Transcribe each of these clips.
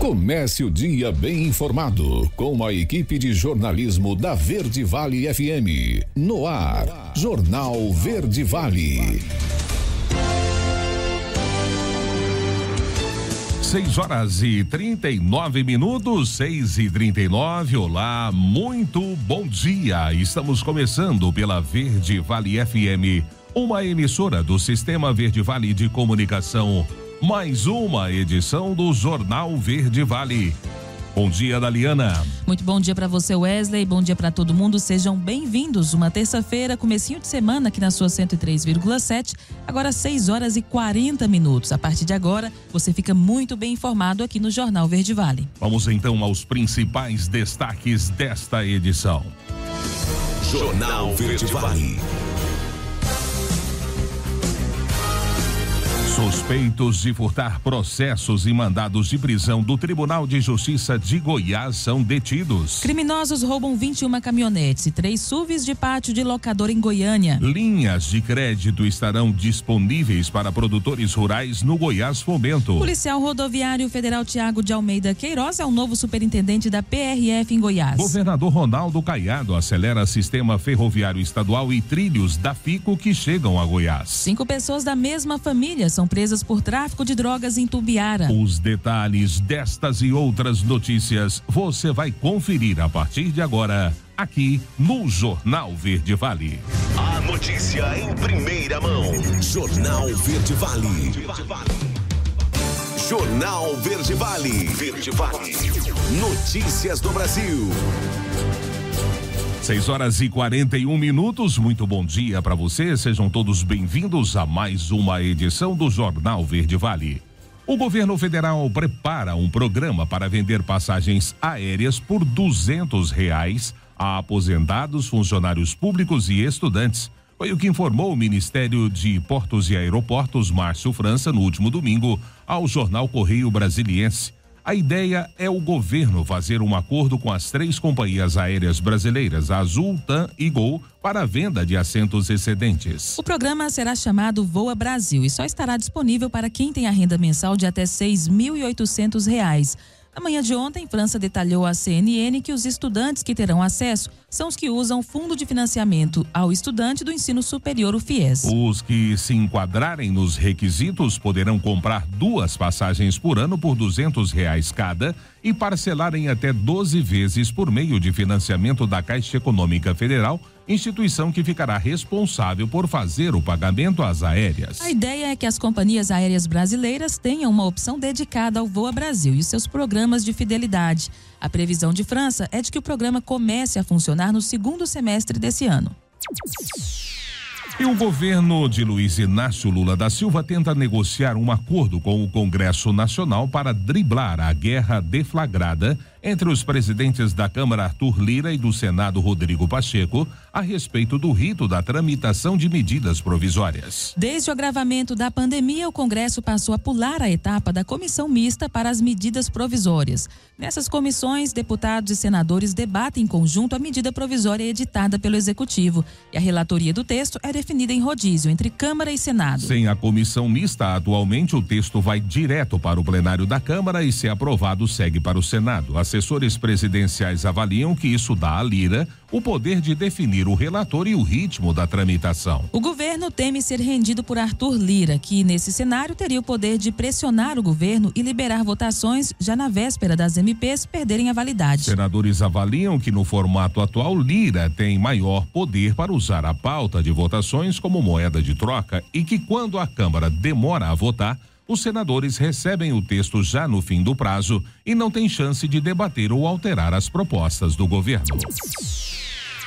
Comece o dia bem informado com a equipe de jornalismo da Verde Vale FM. No ar, Jornal Verde Vale. 6h39, 6h39. Olá, muito bom dia. Estamos começando pela Verde Vale FM, uma emissora do Sistema Verde Vale de Comunicação. Mais uma edição do Jornal Verde Vale. Bom dia, Daliana. Muito bom dia para você, Wesley. Bom dia para todo mundo. Sejam bem-vindos. Uma terça-feira, comecinho de semana aqui na sua 103,7. Agora 6h40. A partir de agora, você fica muito bem informado aqui no Jornal Verde Vale. Vamos então aos principais destaques desta edição. Jornal Verde Vale. Suspeitos de furtar processos e mandados de prisão do Tribunal de Justiça de Goiás são detidos. Criminosos roubam 21 caminhonetes e 3 SUVs de pátio de locador em Goiânia. Linhas de crédito estarão disponíveis para produtores rurais no Goiás Fomento. Policial rodoviário federal Tiago de Almeida Queiroz é o novo superintendente da PRF em Goiás. Governador Ronaldo Caiado acelera sistema ferroviário estadual e trilhos da FICO que chegam a Goiás. 5 pessoas da mesma família são presas por tráfico de drogas em Tumbiara. Os detalhes destas e outras notícias você vai conferir a partir de agora, aqui no Jornal Verde Vale. A notícia em primeira mão. Jornal Verde Vale. Jornal Verde Vale. Verde Vale. Notícias do Brasil. 6h41. Muito bom dia para você. Sejam todos bem-vindos a mais uma edição do Jornal Verde Vale. O governo federal prepara um programa para vender passagens aéreas por R$200 a aposentados, funcionários públicos e estudantes. Foi o que informou o Ministério de Portos e Aeroportos, Márcio França, no último domingo, ao jornal Correio Brasiliense. A ideia é o governo fazer um acordo com as 3 companhias aéreas brasileiras, Azul, TAM e Gol, para a venda de assentos excedentes. O programa será chamado Voa Brasil e só estará disponível para quem tem a renda mensal de até R$6.800. Na manhã de ontem, França detalhou à CNN que os estudantes que terão acesso são os que usam o Fundo de Financiamento ao Estudante do Ensino Superior, o FIES. Os que se enquadrarem nos requisitos poderão comprar 2 passagens por ano por R$200 cada e parcelar em até 12 vezes por meio de financiamento da Caixa Econômica Federal, instituição que ficará responsável por fazer o pagamento às aéreas. A ideia é que as companhias aéreas brasileiras tenham uma opção dedicada ao Voa Brasil e seus programas de fidelidade. A previsão de França é de que o programa comece a funcionar no segundo semestre desse ano. E o governo de Luiz Inácio Lula da Silva tenta negociar um acordo com o Congresso Nacional para driblar a guerra deflagrada entre os presidentes da Câmara Arthur Lira e do Senado Rodrigo Pacheco a respeito do rito da tramitação de medidas provisórias. Desde o agravamento da pandemia, o Congresso passou a pular a etapa da comissão mista para as medidas provisórias. Nessas comissões, deputados e senadores debatem em conjunto a medida provisória editada pelo Executivo e a relatoria do texto é definida em rodízio entre Câmara e Senado. Sem a comissão mista, atualmente o texto vai direto para o plenário da Câmara e, se aprovado, segue para o Senado. Assessores presidenciais avaliam que isso dá à Lira o poder de definir o relator e o ritmo da tramitação. O governo teme ser rendido por Arthur Lira, que nesse cenário teria o poder de pressionar o governo e liberar votações já na véspera das MPs perderem a validade. Senadores avaliam que no formato atual Lira tem maior poder para usar a pauta de votações como moeda de troca e que quando a Câmara demora a votar, os senadores recebem o texto já no fim do prazo e não têm chance de debater ou alterar as propostas do governo.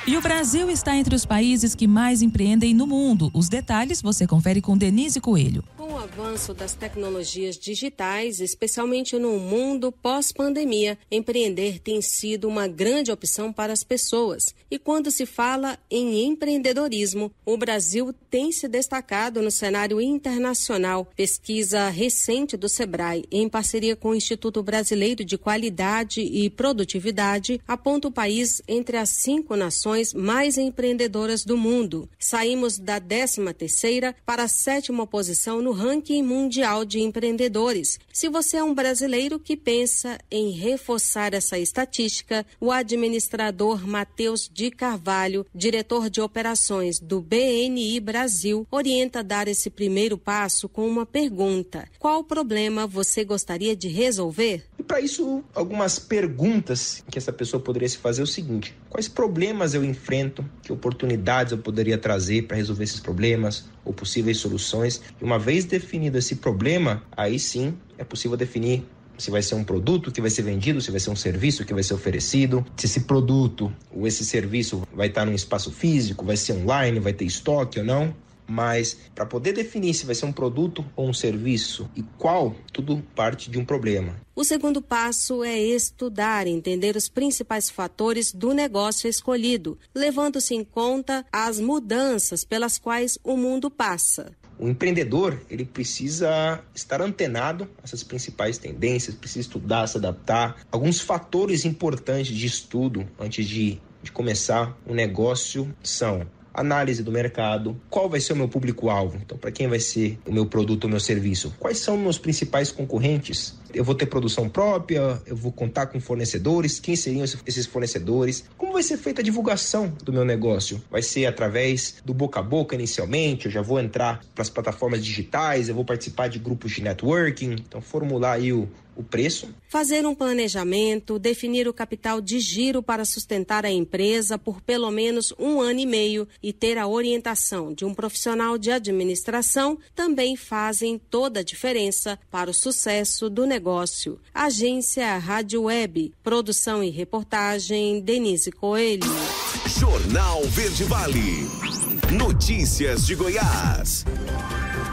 E o Brasil está entre os países que mais empreendem no mundo. Os detalhes você confere com Denise Coelho. Com o avanço das tecnologias digitais, especialmente no mundo pós-pandemia, empreender tem sido uma grande opção para as pessoas. E quando se fala em empreendedorismo, o Brasil tem se destacado no cenário internacional. Pesquisa recente do Sebrae, em parceria com o Instituto Brasileiro de Qualidade e Produtividade, aponta o país entre as 5 nações mais empreendedoras do mundo. Saímos da 13ª para a 7ª posição no ranking Ranking Mundial de Empreendedores. Se você é um brasileiro que pensa em reforçar essa estatística, o administrador Matheus de Carvalho, diretor de operações do BNI Brasil, orienta a dar esse primeiro passo com uma pergunta: qual problema você gostaria de resolver? E para isso, algumas perguntas que essa pessoa poderia se fazer é o seguinte: quais problemas eu enfrento, que oportunidades eu poderia trazer para resolver esses problemas ou possíveis soluções? E uma vez definido esse problema, aí sim é possível definir se vai ser um produto que vai ser vendido, se vai ser um serviço que vai ser oferecido, se esse produto ou esse serviço vai estar num espaço físico, vai ser online, vai ter estoque ou não. Mas para poder definir se vai ser um produto ou um serviço e qual, tudo parte de um problema. O segundo passo é estudar, entender os principais fatores do negócio escolhido, levando-se em conta as mudanças pelas quais o mundo passa. O empreendedor, ele precisa estar antenado a essas principais tendências, precisa estudar, se adaptar. Alguns fatores importantes de estudo antes de começar um negócio são: análise do mercado, qual vai ser o meu público-alvo, então para quem vai ser o meu produto ou meu serviço, quais são meus principais concorrentes, eu vou ter produção própria, eu vou contar com fornecedores, quem seriam esses fornecedores, como vai ser feita a divulgação do meu negócio, vai ser através do boca a boca inicialmente, eu já vou entrar para as plataformas digitais, eu vou participar de grupos de networking, então formular aí o preço. Fazer um planejamento, definir o capital de giro para sustentar a empresa por pelo menos 1 ano e meio e ter a orientação de um profissional de administração também fazem toda a diferença para o sucesso do negócio. Agência Rádio Web, produção e reportagem Denise Coelho. Jornal Verde Vale, notícias de Goiás.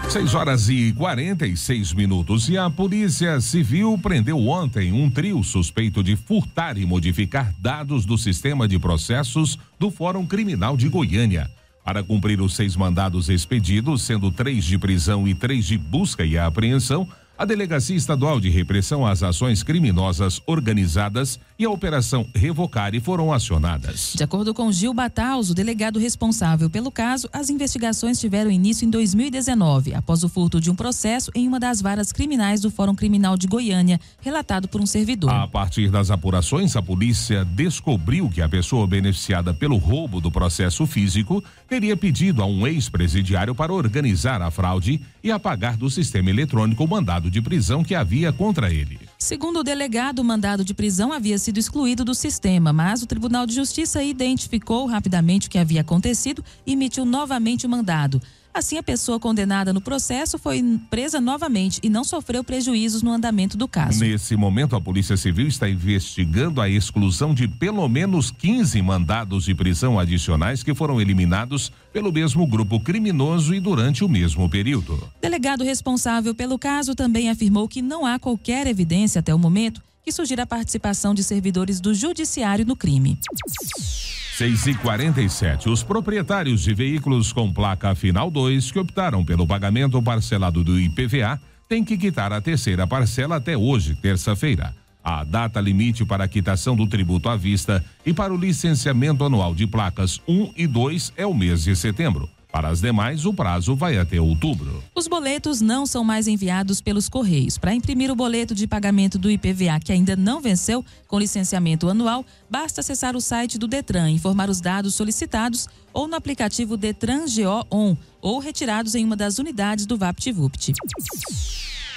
6h46. E a Polícia Civil prendeu ontem um trio suspeito de furtar e modificar dados do sistema de processos do Fórum Criminal de Goiânia. Para cumprir os 6 mandados expedidos, sendo 3 de prisão e 3 de busca e apreensão, a Delegacia Estadual de Repressão às Ações Criminosas Organizadas e a Operação Revocare foram acionadas. De acordo com Gil Bataus, o delegado responsável pelo caso, as investigações tiveram início em 2019, após o furto de um processo em uma das varas criminais do Fórum Criminal de Goiânia, relatado por um servidor. A partir das apurações, a polícia descobriu que a pessoa beneficiada pelo roubo do processo físico teria pedido a um ex-presidiário para organizar a fraude e apagar do sistema eletrônico o mandado de prisão que havia contra ele. Segundo o delegado, o mandado de prisão havia sido excluído do sistema, mas o Tribunal de Justiça identificou rapidamente o que havia acontecido e emitiu novamente o mandado. Assim, a pessoa condenada no processo foi presa novamente e não sofreu prejuízos no andamento do caso. Nesse momento, a Polícia Civil está investigando a exclusão de pelo menos 15 mandados de prisão adicionais que foram eliminados pelo mesmo grupo criminoso e durante o mesmo período. O delegado responsável pelo caso também afirmou que não há qualquer evidência até o momento que sugira a participação de servidores do judiciário no crime. 6h47. Os proprietários de veículos com placa final 2 que optaram pelo pagamento parcelado do IPVA têm que quitar a terceira parcela até hoje, terça-feira. A data limite para a quitação do tributo à vista e para o licenciamento anual de placas 1 e 2 é o mês de setembro. Para as demais, o prazo vai até outubro. Os boletos não são mais enviados pelos Correios. Para imprimir o boleto de pagamento do IPVA que ainda não venceu com licenciamento anual, basta acessar o site do Detran, informar os dados solicitados ou no aplicativo Detran GO On ou retirados em uma das unidades do VaptVupt.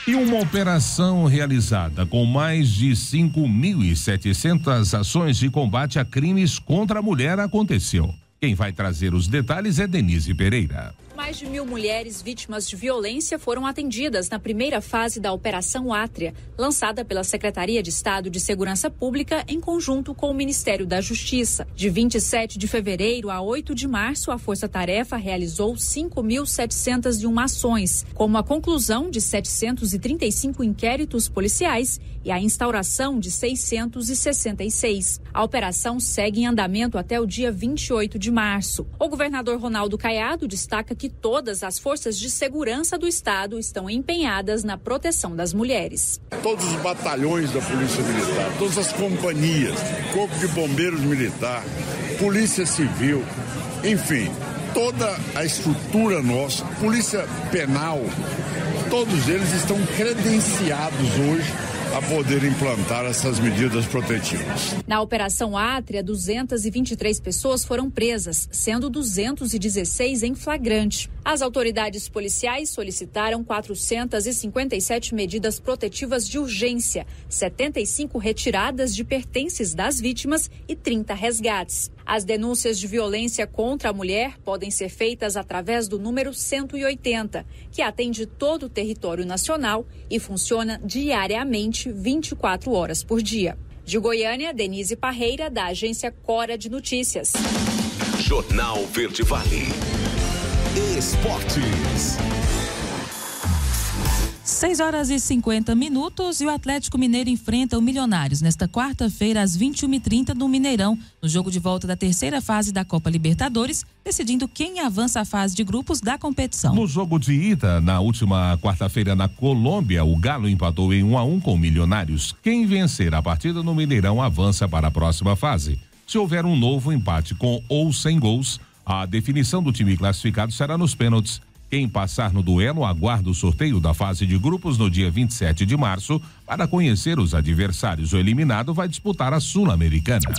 E uma operação realizada com mais de 5.700 ações de combate a crimes contra a mulher aconteceu. Quem vai trazer os detalhes é Denise Pereira. Mais de 1.000 mulheres vítimas de violência foram atendidas na primeira fase da Operação Átria, lançada pela Secretaria de Estado de Segurança Pública em conjunto com o Ministério da Justiça. De 27 de fevereiro a 8 de março, a Força Tarefa realizou 5.701 ações, como a conclusão de 735 inquéritos policiais e a instauração de 666. A operação segue em andamento até o dia 28 de março. O governador Ronaldo Caiado destaca que todas as forças de segurança do Estado estão empenhadas na proteção das mulheres. Todos os batalhões da Polícia Militar, todas as companhias, Corpo de Bombeiros Militar, Polícia Civil, enfim, toda a estrutura nossa, Polícia Penal, todos eles estão credenciados hoje a poder implantar essas medidas protetivas. Na Operação Átria, 223 pessoas foram presas, sendo 216 em flagrante. As autoridades policiais solicitaram 457 medidas protetivas de urgência, 75 retiradas de pertences das vítimas e 30 resgates. As denúncias de violência contra a mulher podem ser feitas através do número 180, que atende todo o território nacional e funciona diariamente 24 horas por dia. De Goiânia, Denise Parreira, da agência Cora de Notícias. Jornal Verde Vale. Esportes. 6h50 e o Atlético Mineiro enfrenta o Milionários nesta quarta-feira às 21h30 no Mineirão, no jogo de volta da terceira fase da Copa Libertadores, decidindo quem avança a fase de grupos da competição. No jogo de ida, na última quarta-feira na Colômbia, o Galo empatou em 1-1 com o Milionários. Quem vencer a partida no Mineirão avança para a próxima fase. Se houver um novo empate com ou sem gols, a definição do time classificado será nos pênaltis. Quem passar no duelo aguarda o sorteio da fase de grupos no dia 27 de março para conhecer os adversários. O eliminado vai disputar a Sul-Americana.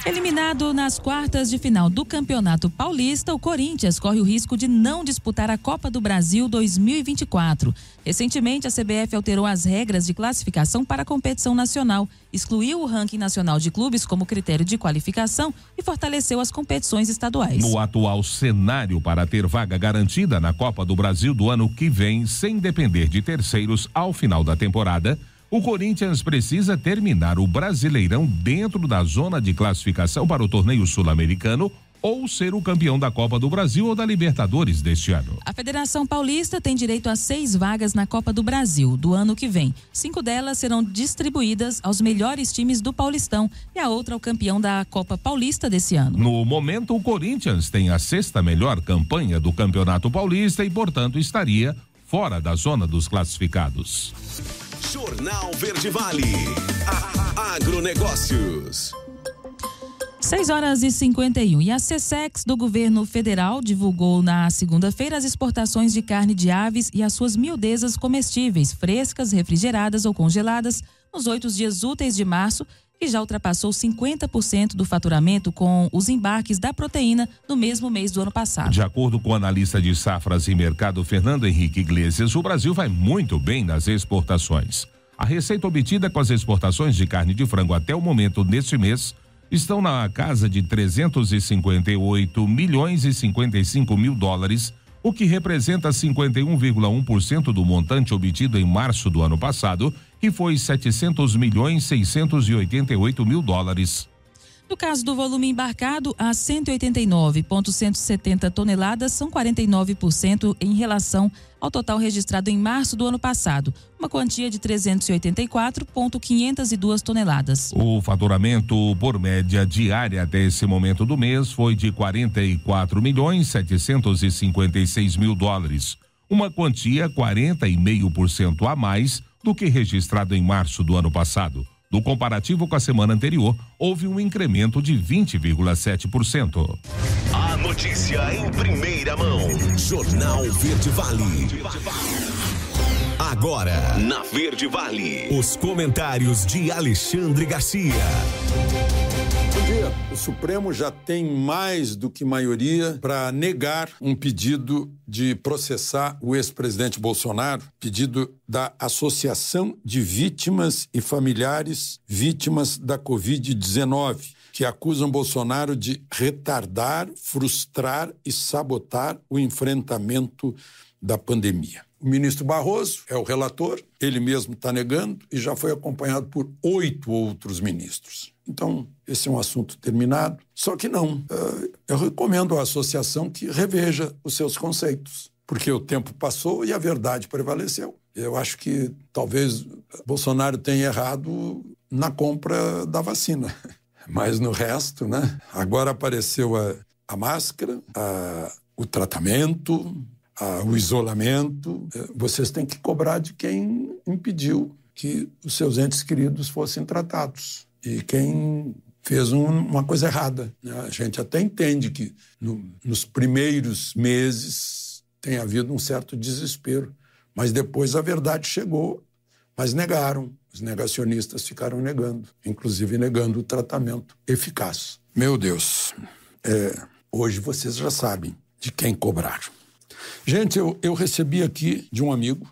Eliminado nas quartas de final do Campeonato Paulista, o Corinthians corre o risco de não disputar a Copa do Brasil 2024. Recentemente, a CBF alterou as regras de classificação para a competição nacional, excluiu o ranking nacional de clubes como critério de qualificação e fortaleceu as competições estaduais. No atual cenário, para ter vaga garantida na Copa do Brasil do ano que vem, sem depender de terceiros ao final da temporada, o Corinthians precisa terminar o Brasileirão dentro da zona de classificação para o torneio sul-americano ou ser o campeão da Copa do Brasil ou da Libertadores deste ano. A Federação Paulista tem direito a 6 vagas na Copa do Brasil do ano que vem. 5 delas serão distribuídas aos melhores times do Paulistão e a outra ao campeão da Copa Paulista desse ano. No momento, o Corinthians tem a 6ª melhor campanha do Campeonato Paulista e, portanto, estaria fora da zona dos classificados. Jornal Verde Vale. Agronegócios. 6h51 e a SESEX do governo federal divulgou na segunda-feira as exportações de carne de aves e as suas miudezas comestíveis, frescas, refrigeradas ou congeladas nos 8 dias úteis de março, que já ultrapassou 50% do faturamento com os embarques da proteína no mesmo mês do ano passado. De acordo com o analista de safras e mercado Fernando Henrique Iglesias, o Brasil vai muito bem nas exportações. A receita obtida com as exportações de carne de frango até o momento deste mês estão na casa de 358 milhões e 55 mil dólares, o que representa 51,1% do montante obtido em março do ano passado, que foi 700 milhões 688 mil dólares. No caso do volume embarcado, as 189,170 toneladas são 49% em relação ao total registrado em março do ano passado, uma quantia de 384,502 toneladas. O faturamento por média diária até esse momento do mês foi de 44 milhões 756 mil dólares, uma quantia 40,5% a mais do que registrado em março do ano passado. No comparativo com a semana anterior, houve um incremento de 20,7%. A notícia em primeira mão. Jornal Verde Vale. Agora, na Verde Vale, os comentários de Alexandre Garcia. Bom dia. O Supremo já tem mais do que maioria para negar um pedido de processar o ex-presidente Bolsonaro, pedido da Associação de Vítimas e Familiares Vítimas da Covid-19, que acusam Bolsonaro de retardar, frustrar e sabotar o enfrentamento da pandemia. O ministro Barroso é o relator, ele mesmo está negando e já foi acompanhado por 8 outros ministros. Então, esse é um assunto terminado. Só que não. Eu recomendo à associação que reveja os seus conceitos, porque o tempo passou e a verdade prevaleceu. Eu acho que talvez Bolsonaro tenha errado na compra da vacina, mas no resto, né? Agora apareceu a máscara, o tratamento, o isolamento. Vocês têm que cobrar de quem impediu que os seus entes queridos fossem tratados. E quem fez uma coisa errada. A gente até entende que nos primeiros meses tem havido um certo desespero Mas depois a verdade chegou, mas negaram. Os negacionistas ficaram negando, inclusive negando o tratamento eficaz. Meu Deus, hoje vocês já sabem de quem cobrar. Gente, eu recebi aqui de um amigo,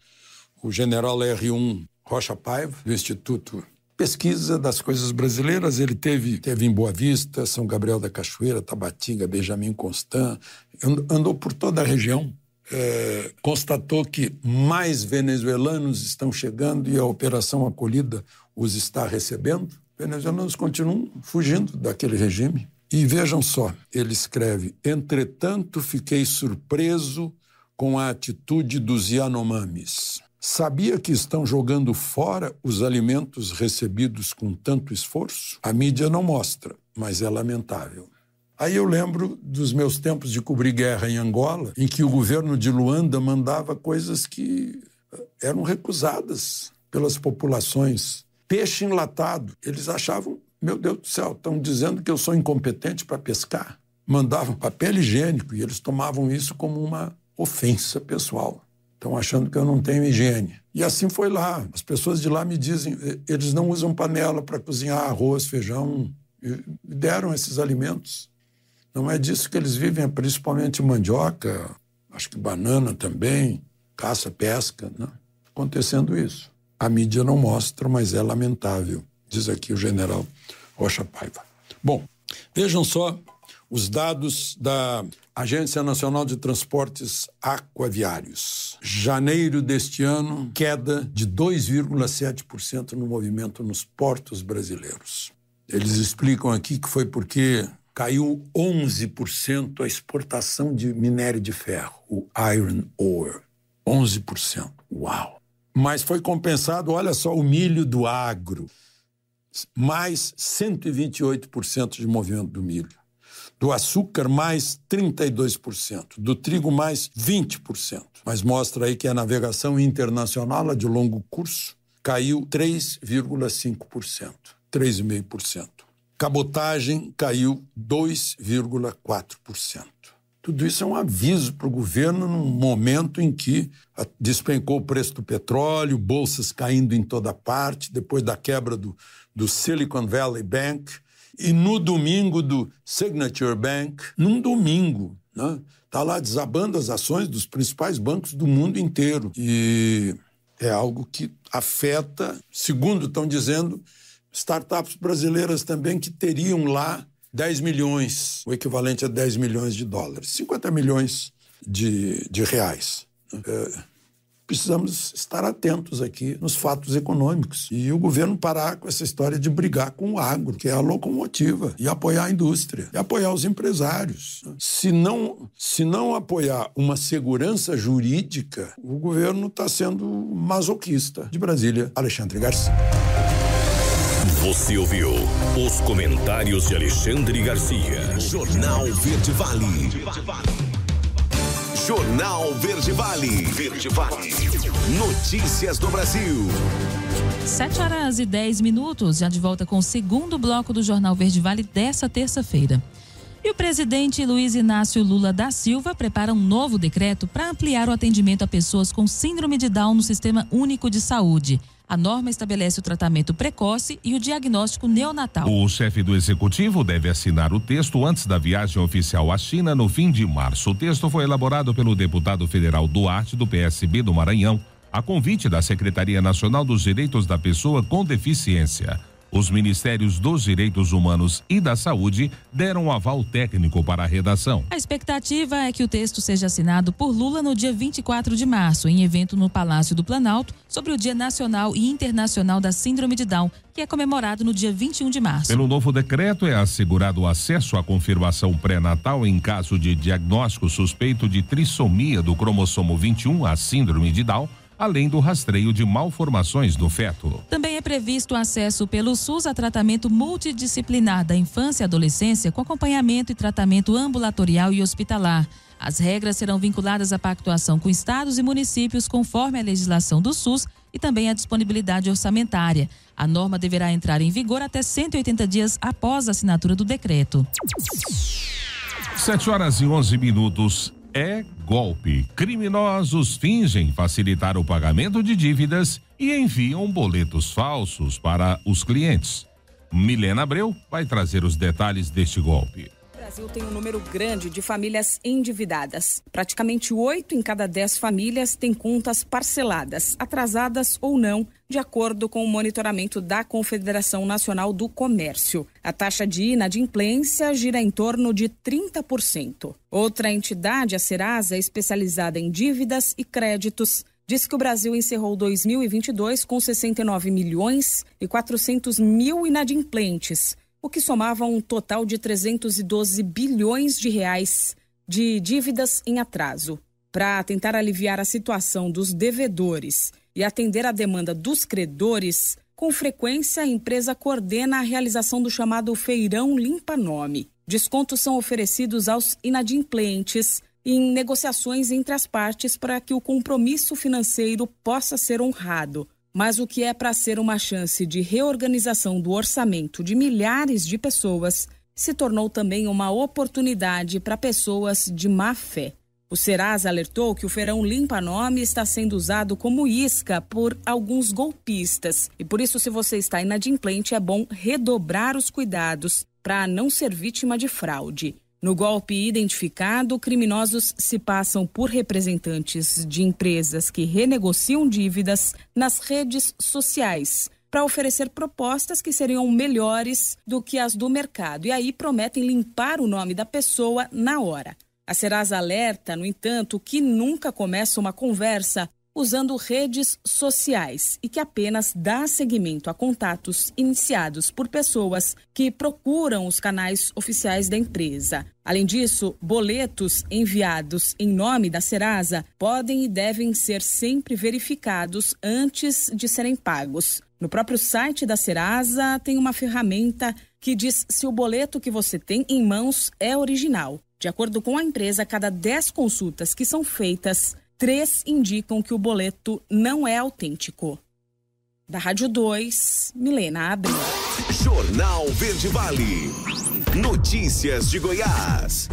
o general R1 Rocha Paiva, do Instituto Pesquisa das Coisas Brasileiras. Ele teve em Boa Vista, São Gabriel da Cachoeira, Tabatinga, Benjamin Constant, andou por toda a região. Constatou que mais venezuelanos estão chegando e a Operação Acolhida os está recebendo. Venezuelanos continuam fugindo daquele regime. E vejam só, ele escreve: entretanto, fiquei surpreso com a atitude dos Yanomamis. Sabia que estão jogando fora os alimentos recebidos com tanto esforço? A mídia não mostra, mas é lamentável. Aí eu lembro dos meus tempos de cobrir guerra em Angola, em que o governo de Luanda mandava coisas que eram recusadas pelas populações. Peixe enlatado. Eles achavam, meu Deus do céu, estão dizendo que eu sou incompetente para pescar. Mandavam papel higiênico e eles tomavam isso como uma ofensa pessoal. Estão achando que eu não tenho higiene. E assim foi lá. As pessoas de lá me dizem, eles não usam panela para cozinhar arroz, feijão. E deram esses alimentos. Não é disso que eles vivem, principalmente mandioca, acho que banana também, caça, pesca, né? Acontecendo isso. A mídia não mostra, mas é lamentável, diz aqui o general Rocha Paiva. Bom, vejam só os dados da Agência Nacional de Transportes Aquaviários. Janeiro deste ano, queda de 2,7% no movimento nos portos brasileiros. Eles explicam aqui que foi porque caiu 11% a exportação de minério de ferro, o iron ore. 11%. Uau! Mas foi compensado, olha só, o milho do agro. Mais 128% de movimento do milho. Do açúcar, mais 32%. Do trigo, mais 20%. Mas mostra aí que a navegação internacional, a de longo curso, caiu 3,5%. 3,5%. Cabotagem caiu 2,4%. Tudo isso é um aviso para o governo num momento em que despencou o preço do petróleo, bolsas caindo em toda parte, depois da quebra do Silicon Valley Bank e no domingo do Signature Bank, num domingo, né? Tá lá desabando as ações dos principais bancos do mundo inteiro. E é algo que afeta, segundo estão dizendo, startups brasileiras também que teriam lá 10 milhões, o equivalente a 10 milhões de dólares, 50 milhões de reais. Precisamos estar atentos aqui nos fatos econômicos. E o governo parar com essa história de brigar com o agro, que é a locomotiva, e apoiar a indústria, e apoiar os empresários. Se não apoiar uma segurança jurídica, o governo está sendo masoquista. De Brasília, Alexandre Garcia. Você ouviu os comentários de Alexandre Garcia. Jornal Verde Vale. Jornal Verde Vale. Notícias do Brasil. 7h10, já de volta com o segundo bloco do Jornal Verde Vale dessa terça-feira. E o presidente Luiz Inácio Lula da Silva prepara um novo decreto para ampliar o atendimento a pessoas com síndrome de Down no Sistema Único de Saúde. A norma estabelece o tratamento precoce e o diagnóstico neonatal. O chefe do executivo deve assinar o texto antes da viagem oficial à China no fim de março. O texto foi elaborado pelo deputado federal Duarte, do PSB do Maranhão, a convite da Secretaria Nacional dos Direitos da Pessoa com Deficiência. Os Ministérios dos Direitos Humanos e da Saúde deram um aval técnico para a redação. A expectativa é que o texto seja assinado por Lula no dia 24 de março, em evento no Palácio do Planalto, sobre o Dia Nacional e Internacional da Síndrome de Down, que é comemorado no dia 21 de março. Pelo novo decreto, é assegurado o acesso à confirmação pré-natal em caso de diagnóstico suspeito de trissomia do cromossomo 21, a síndrome de Down, além do rastreio de malformações do feto. Também é previsto o acesso pelo SUS a tratamento multidisciplinar da infância e adolescência com acompanhamento e tratamento ambulatorial e hospitalar. As regras serão vinculadas à pactuação com estados e municípios conforme a legislação do SUS e também à disponibilidade orçamentária. A norma deverá entrar em vigor até 180 dias após a assinatura do decreto. 7h11. é golpe. Criminosos fingem facilitar o pagamento de dívidas e enviam boletos falsos para os clientes. Milena Abreu vai trazer os detalhes deste golpe. O Brasil tem um número grande de famílias endividadas. Praticamente 8 em cada 10 famílias têm contas parceladas, atrasadas ou não, de acordo com o monitoramento da Confederação Nacional do Comércio. A taxa de inadimplência gira em torno de 30%. Outra entidade, a Serasa, especializada em dívidas e créditos, disse que o Brasil encerrou 2022 com 69 milhões e 400 mil inadimplentes, o que somava um total de 312 bilhões de reais de dívidas em atraso. Para tentar aliviar a situação dos devedores e atender à demanda dos credores, com frequência a empresa coordena a realização do chamado Feirão Limpa Nome. Descontos são oferecidos aos inadimplentes em negociações entre as partes para que o compromisso financeiro possa ser honrado. Mas o que é para ser uma chance de reorganização do orçamento de milhares de pessoas se tornou também uma oportunidade para pessoas de má fé. O Serasa alertou que o Feirão Limpa Nome está sendo usado como isca por alguns golpistas. E por isso, se você está inadimplente, é bom redobrar os cuidados para não ser vítima de fraude. No golpe identificado, criminosos se passam por representantes de empresas que renegociam dívidas nas redes sociais para oferecer propostas que seriam melhores do que as do mercado. E aí prometem limpar o nome da pessoa na hora. A Serasa alerta, no entanto, que nunca começa uma conversa usando redes sociais e que apenas dá seguimento a contatos iniciados por pessoas que procuram os canais oficiais da empresa. Além disso, boletos enviados em nome da Serasa podem e devem ser sempre verificados antes de serem pagos. No próprio site da Serasa tem uma ferramenta que diz se o boleto que você tem em mãos é original. De acordo com a empresa, a cada 10 consultas que são feitas, 3 indicam que o boleto não é autêntico. Da Rádio 2, Milena Abreu. Jornal Verde Vale. Notícias de Goiás.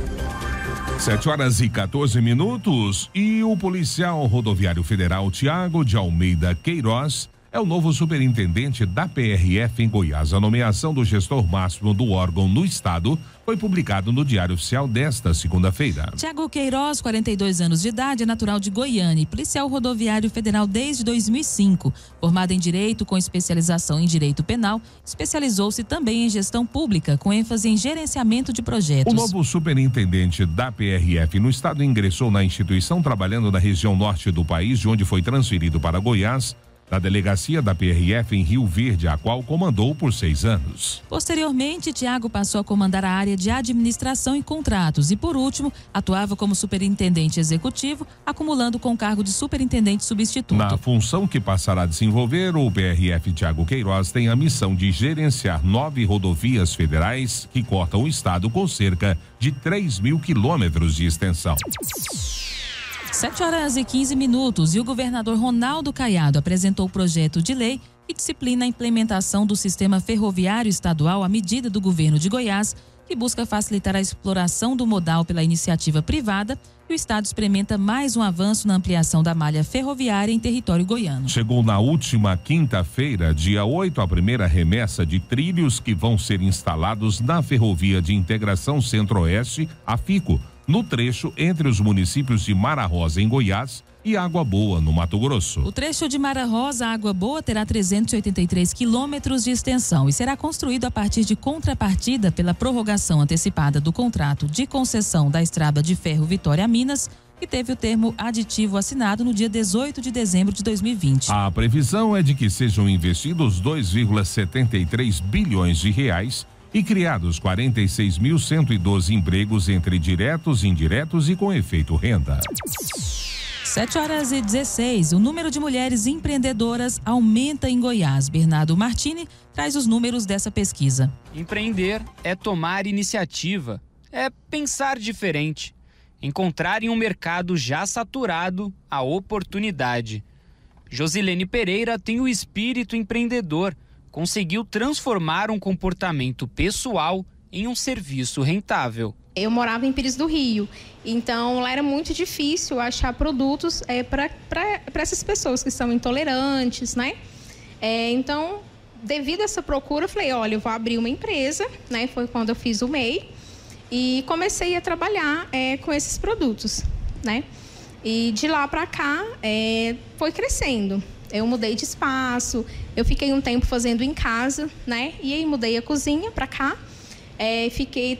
7h14 e o policial rodoviário federal Tiago de Almeida Queiroz é o novo superintendente da PRF em Goiás. A nomeação do gestor máximo do órgão no estado foi publicado no Diário Oficial desta segunda-feira. Tiago Queiroz, 42 anos de idade, é natural de Goiânia e policial rodoviário federal desde 2005. Formado em Direito com especialização em Direito Penal, especializou-se também em Gestão Pública, com ênfase em gerenciamento de projetos. O novo superintendente da PRF no estado ingressou na instituição trabalhando na região norte do país, de onde foi transferido para Goiás, da delegacia da PRF em Rio Verde, a qual comandou por 6 anos. Posteriormente, Tiago passou a comandar a área de administração e contratos e, por último, atuava como superintendente executivo, acumulando com o cargo de superintendente substituto. Na função que passará a desenvolver, o PRF Tiago Queiroz tem a missão de gerenciar 9 rodovias federais que cortam o estado com cerca de 3.000 quilômetros de extensão. 7h15 e o governador Ronaldo Caiado apresentou o projeto de lei que disciplina a implementação do sistema ferroviário estadual à medida do governo de Goiás, que busca facilitar a exploração do modal pela iniciativa privada, e o estado experimenta mais um avanço na ampliação da malha ferroviária em território goiano. Chegou na última quinta-feira, dia 8, a primeira remessa de trilhos que vão ser instalados na Ferrovia de Integração Centro-Oeste, a FICO, no trecho entre os municípios de Mara Rosa, em Goiás, e Água Boa, no Mato Grosso. O trecho de Mara Rosa a Água Boa terá 383 quilômetros de extensão e será construído a partir de contrapartida pela prorrogação antecipada do contrato de concessão da Estrada de Ferro Vitória a Minas, que teve o termo aditivo assinado no dia 18 de dezembro de 2020. A previsão é de que sejam investidos 2,73 bilhões de reais e criados 46.112 empregos entre diretos, indiretos e com efeito renda. 7h16, o número de mulheres empreendedoras aumenta em Goiás. Bernardo Martini traz os números dessa pesquisa. Empreender é tomar iniciativa, é pensar diferente, encontrar em um mercado já saturado a oportunidade. Josilene Pereira tem o espírito empreendedor, conseguiu transformar um comportamento pessoal em um serviço rentável. Eu morava em Pires do Rio, então lá era muito difícil achar produtos para essas pessoas que são intolerantes, né? Então, devido a essa procura, eu falei, olha, eu vou abrir uma empresa, né? Foi quando eu fiz o MEI e comecei a trabalhar com esses produtos, né? E de lá para cá, foi crescendo. Eu mudei de espaço, eu fiquei um tempo fazendo em casa, né? E aí mudei a cozinha para cá.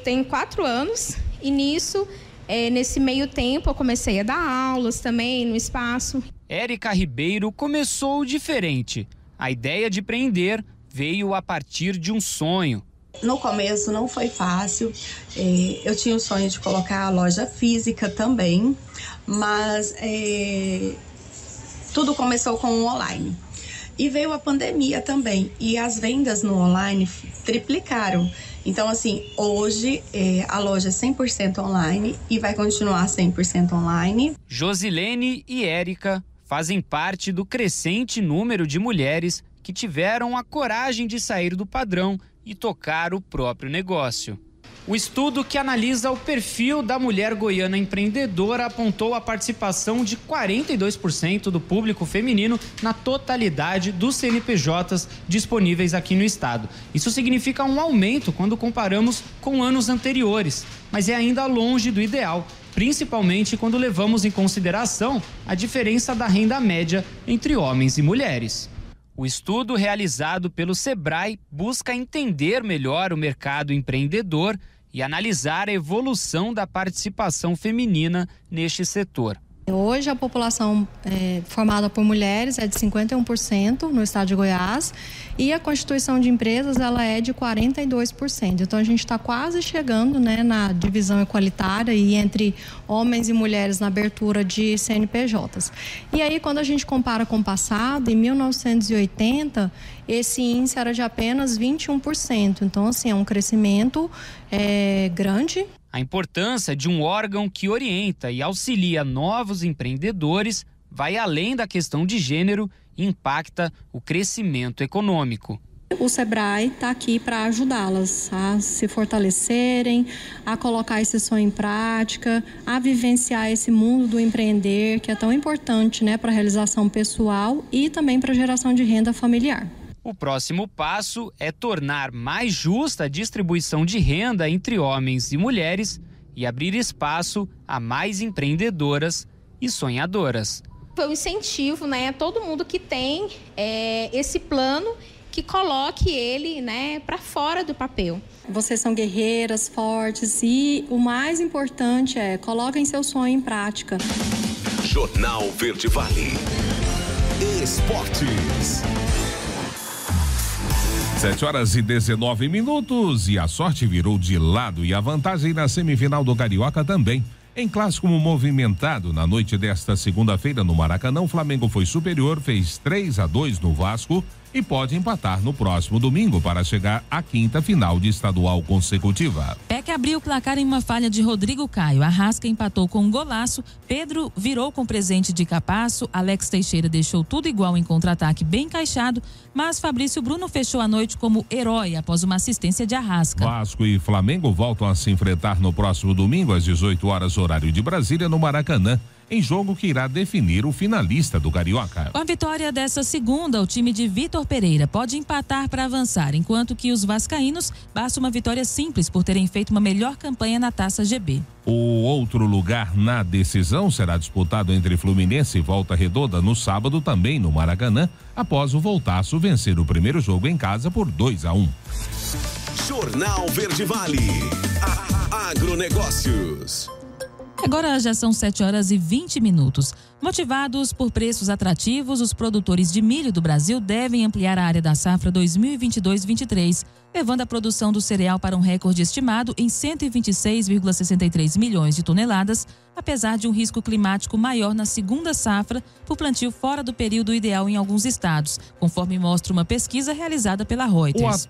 Tem 4 anos e nesse meio tempo eu comecei a dar aulas também no espaço. Érica Ribeiro começou diferente. A ideia de empreender veio a partir de um sonho. No começo não foi fácil, eu tinha o sonho de colocar a loja física também, mas tudo começou com o online. E veio a pandemia também, e as vendas no online triplicaram. Então, assim, hoje a loja é 100% online e vai continuar 100% online. Josilene e Érica fazem parte do crescente número de mulheres que tiveram a coragem de sair do padrão e tocar o próprio negócio. O estudo que analisa o perfil da mulher goiana empreendedora apontou a participação de 42% do público feminino na totalidade dos CNPJs disponíveis aqui no estado. Isso significa um aumento quando comparamos com anos anteriores, mas é ainda longe do ideal, principalmente quando levamos em consideração a diferença da renda média entre homens e mulheres. O estudo realizado pelo Sebrae busca entender melhor o mercado empreendedor e analisar a evolução da participação feminina neste setor. Hoje a população formada por mulheres é de 51% no estado de Goiás e a constituição de empresas ela é de 42%. Então a gente está quase chegando, né, na divisão igualitária e entre homens e mulheres na abertura de CNPJs. E aí quando a gente compara com o passado, em 1980 esse índice era de apenas 21%. Então assim é um crescimento grande. A importância de um órgão que orienta e auxilia novos empreendedores vai além da questão de gênero e impacta o crescimento econômico. O Sebrae está aqui para ajudá-las a se fortalecerem, a colocar esse sonho em prática, a vivenciar esse mundo do empreender, que é tão importante, né, para a realização pessoal e também para a geração de renda familiar. O próximo passo é tornar mais justa a distribuição de renda entre homens e mulheres e abrir espaço a mais empreendedoras e sonhadoras. Foi um incentivo, né, a todo mundo que tem esse plano, que coloque ele, né, para fora do papel. Vocês são guerreiras, fortes e o mais importante é coloquem seu sonho em prática. Jornal Verde Vale. Esportes. 7h19 e a sorte virou de lado e a vantagem na semifinal do Carioca também. Em clássico movimentado na noite desta segunda-feira no Maracanã, o Flamengo foi superior, fez 3-2 no Vasco e pode empatar no próximo domingo para chegar à 5ª final de estadual consecutiva. PEC abriu o placar em uma falha de Rodrigo Caio. Arrasca empatou com um golaço, Pedro virou com presente de Capasso, Alex Teixeira deixou tudo igual em contra-ataque bem encaixado, mas Fabrício Bruno fechou a noite como herói após uma assistência de Arrasca. Vasco e Flamengo voltam a se enfrentar no próximo domingo às 18 horas horário de Brasília no Maracanã, em jogo que irá definir o finalista do Carioca. Com a vitória dessa segunda, o time de Vitor Pereira pode empatar para avançar, enquanto que os vascaínos basta uma vitória simples por terem feito uma melhor campanha na Taça GB. O outro lugar na decisão será disputado entre Fluminense e Volta Redonda no sábado, também no Maracanã, após o Voltaço vencer o primeiro jogo em casa por 2-1. Jornal Verde Vale. Agronegócios. Agora já são 7h20. Motivados por preços atrativos, os produtores de milho do Brasil devem ampliar a área da safra 2022-23, levando a produção do cereal para um recorde estimado em 126,63 milhões de toneladas, apesar de um risco climático maior na segunda safra por plantio fora do período ideal em alguns estados, conforme mostra uma pesquisa realizada pela Reuters.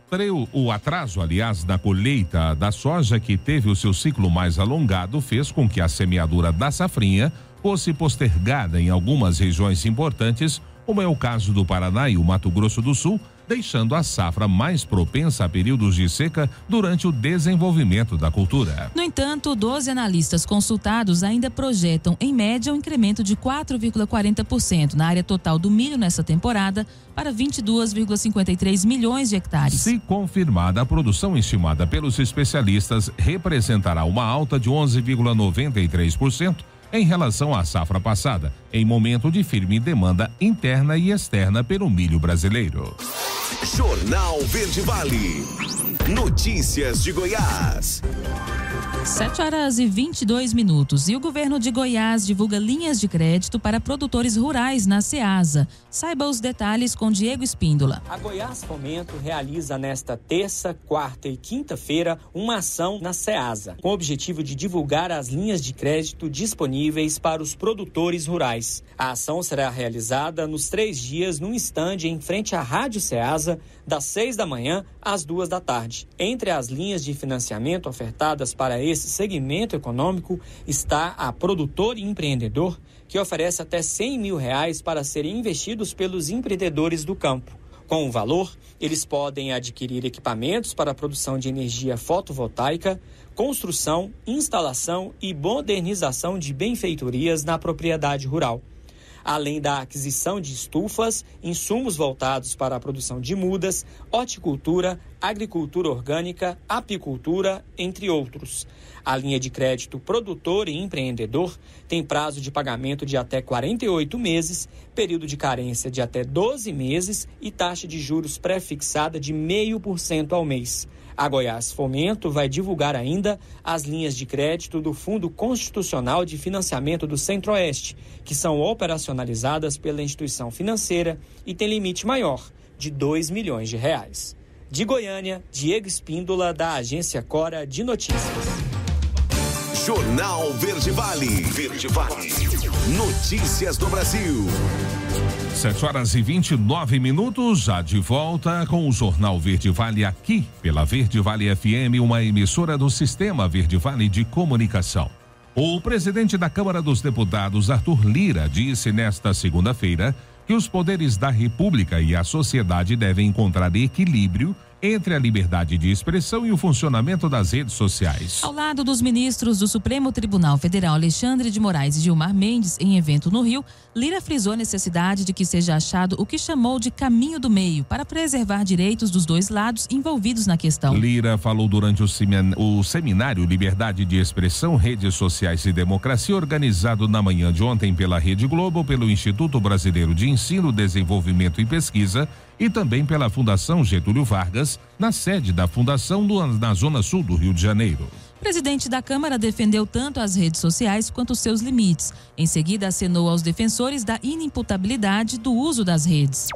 O atraso, aliás, na colheita da soja, que teve o seu ciclo mais alongado, fez com que a semeadura da safrinha fosse postergada em algumas regiões importantes, como é o caso do Paraná e o Mato Grosso do Sul, deixando a safra mais propensa a períodos de seca durante o desenvolvimento da cultura. No entanto, 12 analistas consultados ainda projetam, em média, um incremento de 4,40% na área total do milho nessa temporada para 22,53 milhões de hectares. Se confirmada, a produção estimada pelos especialistas representará uma alta de 11,93% em relação à safra passada, em momento de firme demanda interna e externa pelo milho brasileiro. Jornal Verde Vale. Notícias de Goiás. 7h22. E o governo de Goiás divulga linhas de crédito para produtores rurais na Ceasa. Saiba os detalhes com Diego Espíndola. A Goiás Fomento realiza nesta terça, quarta e quinta-feira uma ação na Ceasa, com o objetivo de divulgar as linhas de crédito disponíveis para os produtores rurais. A ação será realizada nos 3 dias num estande em frente à Rádio Ceasa, das 6 da manhã às 2 da tarde. Entre as linhas de financiamento ofertadas para esse segmento econômico está a Produtor e Empreendedor, que oferece até R$100 mil para serem investidos pelos empreendedores do campo. Com o valor, eles podem adquirir equipamentos para a produção de energia fotovoltaica, construção, instalação e modernização de benfeitorias na propriedade rural, além da aquisição de estufas, insumos voltados para a produção de mudas, horticultura, agricultura orgânica, apicultura, entre outros. A linha de crédito Produtor e Empreendedor tem prazo de pagamento de até 48 meses, período de carência de até 12 meses e taxa de juros pré-fixada de 0,5% ao mês. A Goiás Fomento vai divulgar ainda as linhas de crédito do Fundo Constitucional de Financiamento do Centro-Oeste, que são operacionalizadas pela instituição financeira e tem limite maior, de R$2 milhões. De Goiânia, Diego Espíndola, da Agência Cora de Notícias. Jornal Verde Vale. Verde Vale. Notícias do Brasil. 7h29, já de volta com o Jornal Verde Vale aqui pela Verde Vale FM, uma emissora do Sistema Verde Vale de Comunicação. O presidente da Câmara dos Deputados, Arthur Lira, disse nesta segunda-feira que os poderes da República e a sociedade devem encontrar equilíbrio entre a liberdade de expressão e o funcionamento das redes sociais. Ao lado dos ministros do Supremo Tribunal Federal, Alexandre de Moraes e Gilmar Mendes, em evento no Rio, Lira frisou a necessidade de que seja achado o que chamou de caminho do meio para preservar direitos dos dois lados envolvidos na questão. Lira falou durante o seminário Liberdade de Expressão, Redes Sociais e Democracia, organizado na manhã de ontem pela Rede Globo, pelo Instituto Brasileiro de Ensino, Desenvolvimento e Pesquisa e também pela Fundação Getúlio Vargas, na sede da Fundação na Zona Sul do Rio de Janeiro. O presidente da Câmara defendeu tanto as redes sociais quanto os seus limites. Em seguida, acenou aos defensores da inimputabilidade do uso das redes.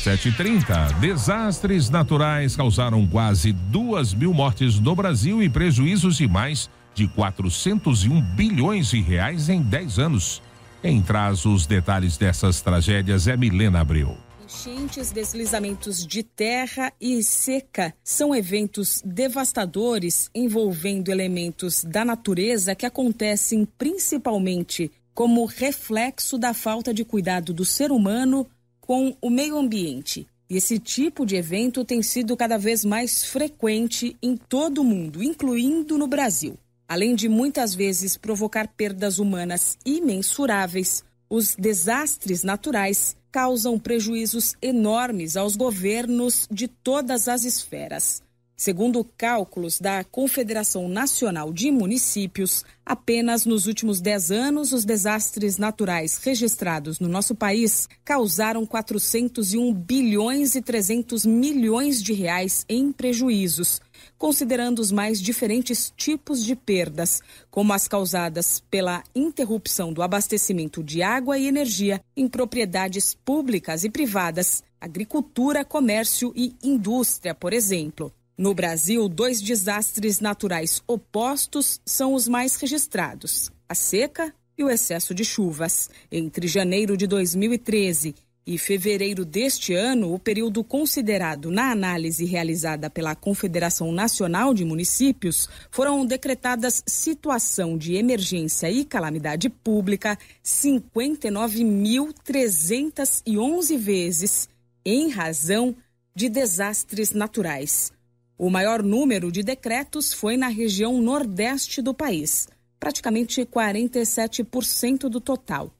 7h30. Desastres naturais causaram quase 2.000 mortes no Brasil e prejuízos de mais de 401 bilhões de reais em 10 anos. Quem traz os detalhes dessas tragédias é Milena Abreu. Enchentes, deslizamentos de terra e seca são eventos devastadores envolvendo elementos da natureza que acontecem principalmente como reflexo da falta de cuidado do ser humano com o meio ambiente. E esse tipo de evento tem sido cada vez mais frequente em todo o mundo, incluindo no Brasil. Além de muitas vezes provocar perdas humanas imensuráveis, os desastres naturais causam prejuízos enormes aos governos de todas as esferas. Segundo cálculos da Confederação Nacional de Municípios, apenas nos últimos 10 anos, os desastres naturais registrados no nosso país causaram 401 bilhões e 300 milhões de reais em prejuízos, considerando os mais diferentes tipos de perdas, como as causadas pela interrupção do abastecimento de água e energia em propriedades públicas e privadas, agricultura, comércio e indústria, por exemplo. No Brasil, 2 desastres naturais opostos são os mais registrados: a seca e o excesso de chuvas. Entre janeiro de 2013 e fevereiro deste ano, o período considerado na análise realizada pela Confederação Nacional de Municípios, foram decretadas situação de emergência e calamidade pública 59.311 vezes, em razão de desastres naturais. O maior número de decretos foi na região nordeste do país, praticamente 47% do total.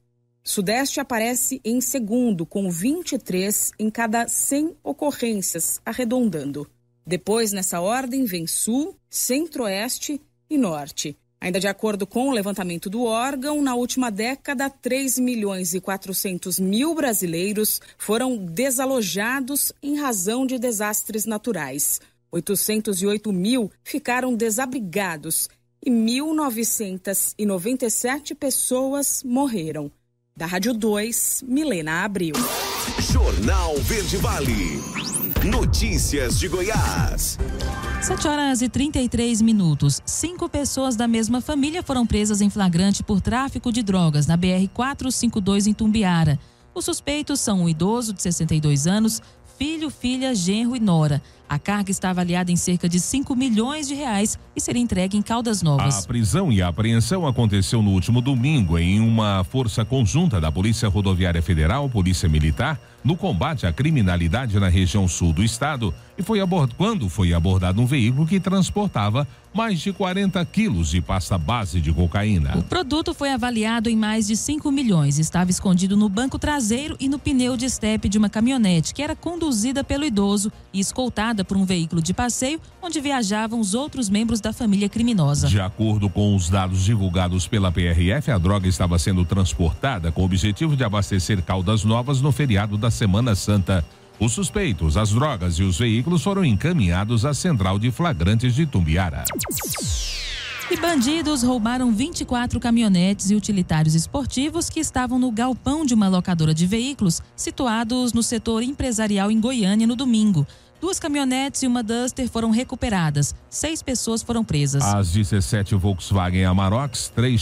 Sudeste aparece em segundo, com 23 em cada 100 ocorrências, arredondando. Depois, nessa ordem, vem Sul, Centro-Oeste e Norte. Ainda de acordo com o levantamento do órgão, na última década, 3.400.000 brasileiros foram desalojados em razão de desastres naturais. 808.000 ficaram desabrigados e 1.997 pessoas morreram. Da Rádio 2, Milena Abril. Jornal Verde Vale. Notícias de Goiás. 7h33. 5 pessoas da mesma família foram presas em flagrante por tráfico de drogas na BR-452 em Tumbiara. Os suspeitos são um idoso de 62 anos, filho, filha, genro e nora. A carga está avaliada em cerca de 5 milhões de reais e será entregue em Caldas Novas. A prisão e a apreensão aconteceu no último domingo em uma força conjunta da Polícia Rodoviária Federal, Polícia Militar, no combate à criminalidade na região sul do estado e quando foi abordado um veículo que transportava mais de 40 quilos de pasta base de cocaína. O produto foi avaliado em mais de 5 milhões. Estava escondido no banco traseiro e no pneu de estepe de uma caminhonete que era conduzida pelo idoso e escoltada por um veículo de passeio onde viajavam os outros membros da família criminosa. De acordo com os dados divulgados pela PRF, a droga estava sendo transportada com o objetivo de abastecer Caldas Novas no feriado da Semana Santa. Os suspeitos, as drogas e os veículos foram encaminhados à Central de Flagrantes de Tumbiara. E bandidos roubaram 24 caminhonetes e utilitários esportivos que estavam no galpão de uma locadora de veículos situados no setor empresarial em Goiânia no domingo. 2 caminhonetes e uma Duster foram recuperadas. 6 pessoas foram presas. As 17 Volkswagen Amarok, 3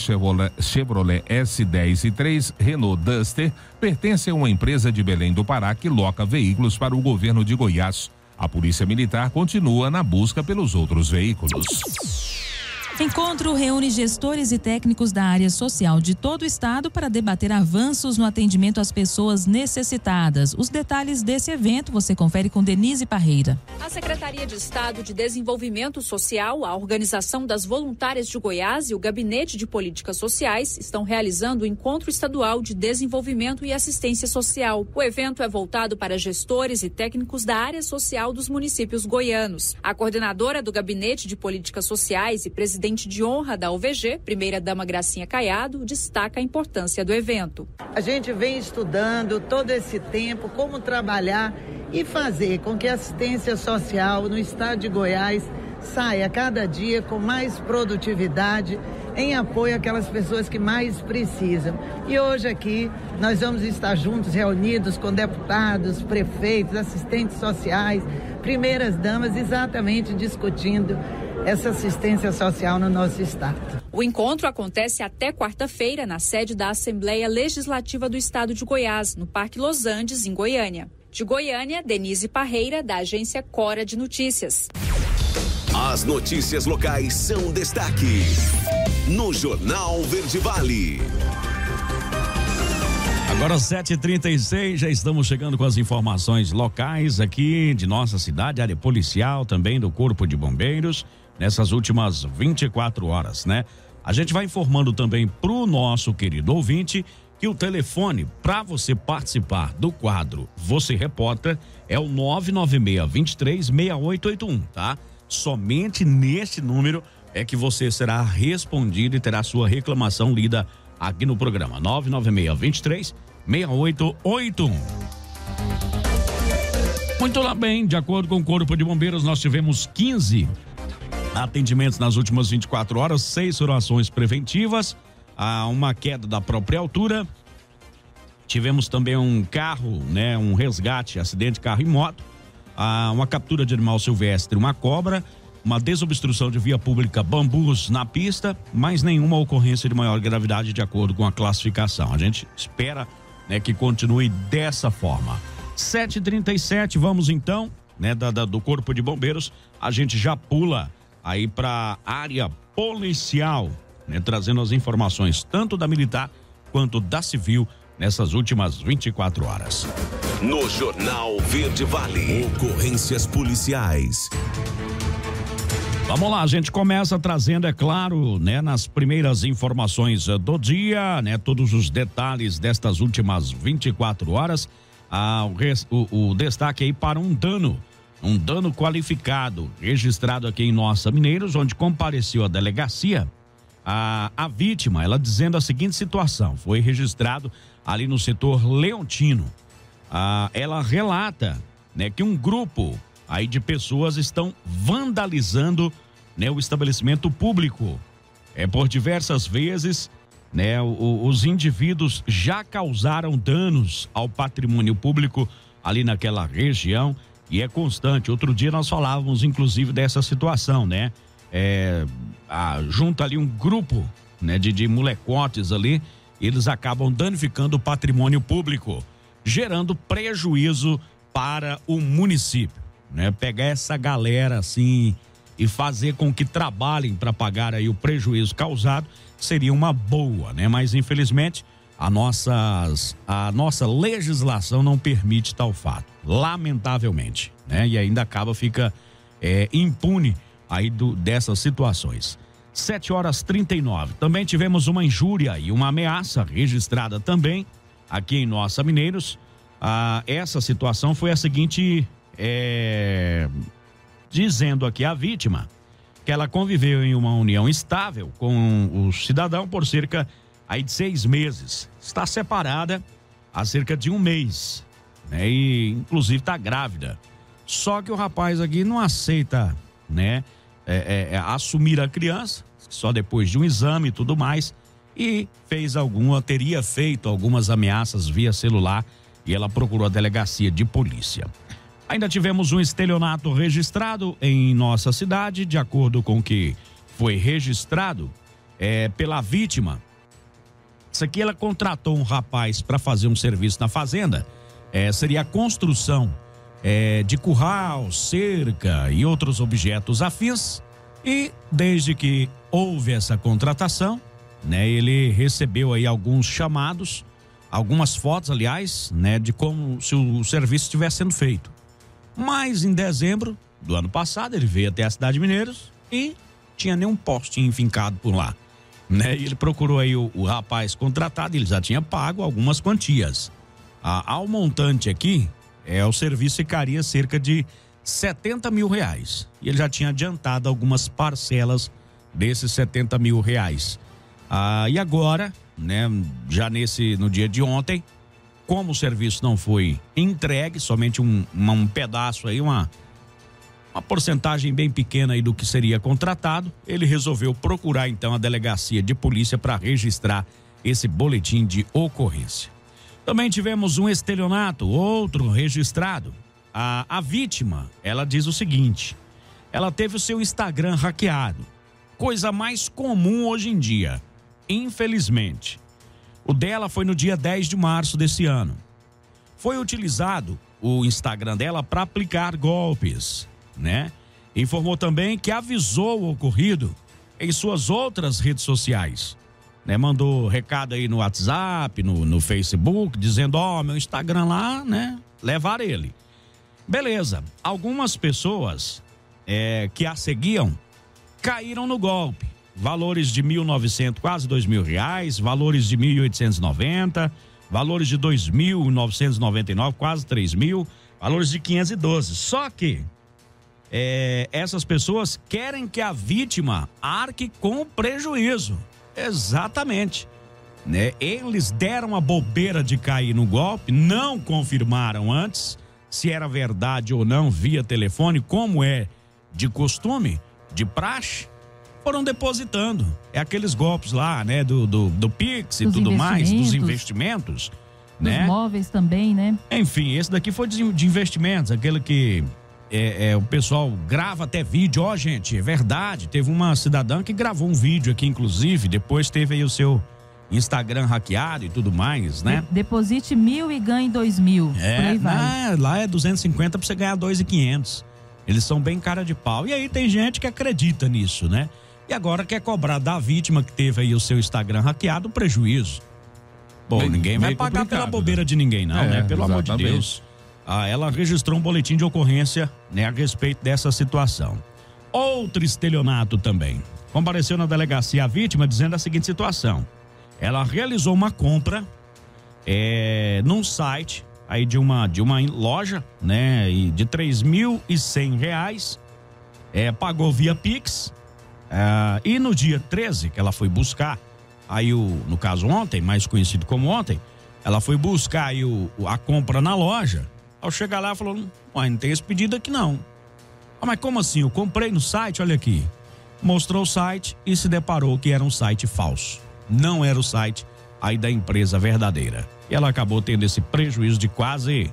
Chevrolet S10 e 3 Renault Duster pertencem a uma empresa de Belém do Pará que loca veículos para o governo de Goiás. A Polícia Militar continua na busca pelos outros veículos. Encontro reúne gestores e técnicos da área social de todo o estado para debater avanços no atendimento às pessoas necessitadas. Os detalhes desse evento você confere com Denise Parreira. A Secretaria de Estado de Desenvolvimento Social, a Organização das Voluntárias de Goiás e o Gabinete de Políticas Sociais estão realizando o Encontro Estadual de Desenvolvimento e Assistência Social. O evento é voltado para gestores e técnicos da área social dos municípios goianos. A coordenadora do Gabinete de Políticas Sociais e presidente de honra da UVG, primeira-dama Gracinha Caiado, destaca a importância do evento. A gente vem estudando todo esse tempo como trabalhar e fazer com que a assistência social no estado de Goiás saia cada dia com mais produtividade em apoio àquelas pessoas que mais precisam. E hoje aqui nós vamos estar juntos, reunidos com deputados, prefeitos, assistentes sociais, primeiras damas, exatamente discutindo essa assistência social no nosso estado. O encontro acontece até quarta-feira na sede da Assembleia Legislativa do Estado de Goiás, no Parque Los Andes, em Goiânia. De Goiânia, Denise Parreira, da agência Cora de Notícias. As notícias locais são destaque no Jornal Verde Vale. Agora 7h36, já estamos chegando com as informações locais aqui de nossa cidade, área policial, também do Corpo de Bombeiros, nessas últimas 24 horas, né? A gente vai informando também pro nosso querido ouvinte que o telefone para você participar do quadro Você Repórter é o 996-23-6881, tá? Somente nesse número é que você será respondido e terá sua reclamação lida aqui no programa 996-23-6881. Muito lá bem, de acordo com o Corpo de Bombeiros, nós tivemos 15 atendimentos nas últimas 24 horas, 6 ações preventivas, uma queda da própria altura. Tivemos também um carro, né, um resgate, acidente carro e moto, uma captura de animal silvestre, uma cobra, uma desobstrução de via pública, bambus na pista, mas nenhuma ocorrência de maior gravidade de acordo com a classificação. A gente espera, né, que continue dessa forma. 7h37, vamos então, né, do Corpo de Bombeiros, a gente já pula aí para a área policial, né, trazendo as informações tanto da militar quanto da civil nessas últimas 24 horas. No Jornal Verde Vale, ocorrências policiais. Vamos lá, a gente começa trazendo, é claro, né, nas primeiras informações do dia, né, todos os detalhes destas últimas 24 horas. O destaque aí para um dano qualificado registrado aqui em Nossa Mineiros, onde compareceu a delegacia. A vítima, ela dizendo a seguinte situação: foi registrado ali no setor Leontino. Ela relata, né, que um grupo aí de pessoas estão vandalizando, né, o estabelecimento público. Por diversas vezes, né, os indivíduos já causaram danos ao patrimônio público ali naquela região e é constante. Outro dia nós falávamos inclusive dessa situação, né? Junta ali um grupo, né, de molecotes ali, eles acabam danificando o patrimônio público, gerando prejuízo para o município, né? Pegar essa galera assim e fazer com que trabalhem para pagar aí o prejuízo causado seria uma boa, né? Mas infelizmente a nossa legislação não permite tal fato, lamentavelmente, né? E ainda fica impune aí dessas situações. 7h39. Também tivemos uma injúria e uma ameaça registrada também aqui em Nossa Mineiros. Essa situação foi a seguinte, dizendo aqui a vítima que ela conviveu em uma união estável com o cidadão por cerca aí de 6 meses. Está separada há cerca de 1 mês, né? E inclusive está grávida. Só que o rapaz aqui não aceita, né, assumir a criança, só depois de um exame e tudo mais, e teria feito algumas ameaças via celular, e ela procurou a delegacia de polícia. Ainda tivemos um estelionato registrado em nossa cidade, de acordo com o que foi registrado pela vítima. Isso aqui, ela contratou um rapaz para fazer um serviço na fazenda, seria a construção de curral, cerca e outros objetos afins, e desde que houve essa contratação, né, ele recebeu aí alguns chamados, algumas fotos, aliás, né, de como se o serviço estivesse sendo feito. Mas em dezembro do ano passado ele veio até a cidade de Mineiros e tinha nenhum postinho fincado por lá, né? E ele procurou aí o rapaz contratado, ele já tinha pago algumas quantias. Ao montante aqui, o serviço ficaria cerca de R$70 mil, e ele já tinha adiantado algumas parcelas desses R$70 mil. E agora, né, já no dia de ontem, como o serviço não foi entregue, somente um pedaço aí, uma porcentagem bem pequena aí do que seria contratado, ele resolveu procurar então a delegacia de polícia para registrar esse boletim de ocorrência. Também tivemos um estelionato, outro registrado. A vítima, ela diz o seguinte: ela teve o seu Instagram hackeado, coisa mais comum hoje em dia, infelizmente. O dela foi no dia 10 de março desse ano. Foi utilizado o Instagram dela para aplicar golpes, né? Informou também que avisou o ocorrido em suas outras redes sociais, né? Mandou recado aí no WhatsApp, no Facebook, dizendo: meu Instagram lá, né? Levar ele. Beleza. Algumas pessoas que a seguiam caíram no golpe. Valores de 1.900, quase R$2.000, valores de 1.890, valores de 2.999, quase 3.000, valores de 512. Só que essas pessoas querem que a vítima arque com o prejuízo. Exatamente, né? Eles deram a bobeira de cair no golpe, não confirmaram antes se era verdade ou não via telefone, como é de costume, de praxe. Foram depositando. Aqueles golpes lá, né? Do Pix e tudo mais, dos investimentos, né? Dos móveis também, né? Enfim, esse daqui foi de investimentos, aquele que o pessoal grava até vídeo. Gente, é verdade, teve uma cidadã que gravou um vídeo aqui, inclusive, depois teve aí o seu Instagram hackeado e tudo mais, né? Deposite 1.000 e ganhe 2.000. Por aí vai. Lá é 250 pra você ganhar 2.500. Eles são bem cara de pau. E aí tem gente que acredita nisso, né? E agora quer cobrar da vítima que teve aí o seu Instagram hackeado um prejuízo. Bom, ninguém vai pagar pela bobeira de ninguém, não, né? Pelo amor de Deus. Ela registrou um boletim de ocorrência, né, a respeito dessa situação. Outro estelionato também. Compareceu na delegacia a vítima dizendo a seguinte situação. Ela realizou uma compra num site aí de uma loja, né, de R$ 3.100, pagou via Pix, e no dia 13 que ela foi buscar, aí no caso ontem, mais conhecido como ontem, ela foi buscar aí a compra na loja. Ao chegar lá, ela falou, não tem esse pedido aqui não. Mas como assim? Eu comprei no site, olha aqui. Mostrou o site e se deparou que era um site falso. Não era o site aí da empresa verdadeira. E ela acabou tendo esse prejuízo de quase,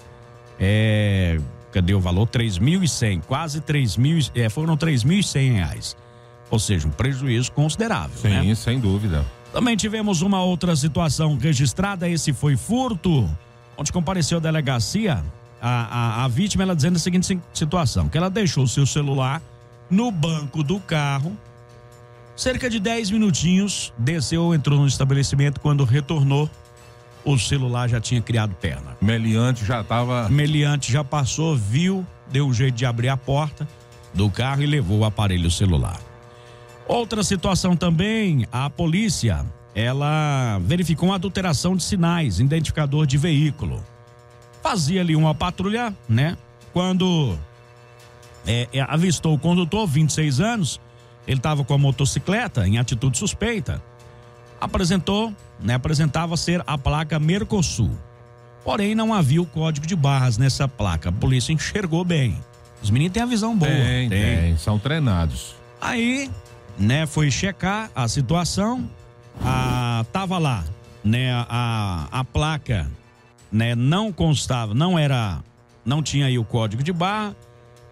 cadê o valor? 3.100, quase 3.000, foram R$3.100. Ou seja, um prejuízo considerável, né? Sim, sem dúvida. Também tivemos uma outra situação registrada, esse foi furto, onde compareceu a delegacia, a vítima, ela dizendo a seguinte situação, que ela deixou o seu celular no banco do carro, cerca de 10 minutinhos, desceu, entrou no estabelecimento, quando retornou, o celular já tinha criado perna. Meliante já passou, viu, deu um jeito de abrir a porta do carro e levou o aparelho celular. Outra situação também, a polícia, ela verificou uma adulteração de sinais, identificador de veículo. Fazia ali uma patrulha, né? Quando avistou o condutor, 26 anos, ele estava com a motocicleta em atitude suspeita. Apresentava ser a placa Mercosul. Porém, não havia o código de barras nessa placa. A polícia enxergou bem. Os meninos têm a visão boa. Tem, são treinados. Aí, né, foi checar a situação. Tava lá, né, a placa, né, não constava, não tinha aí o código de barra.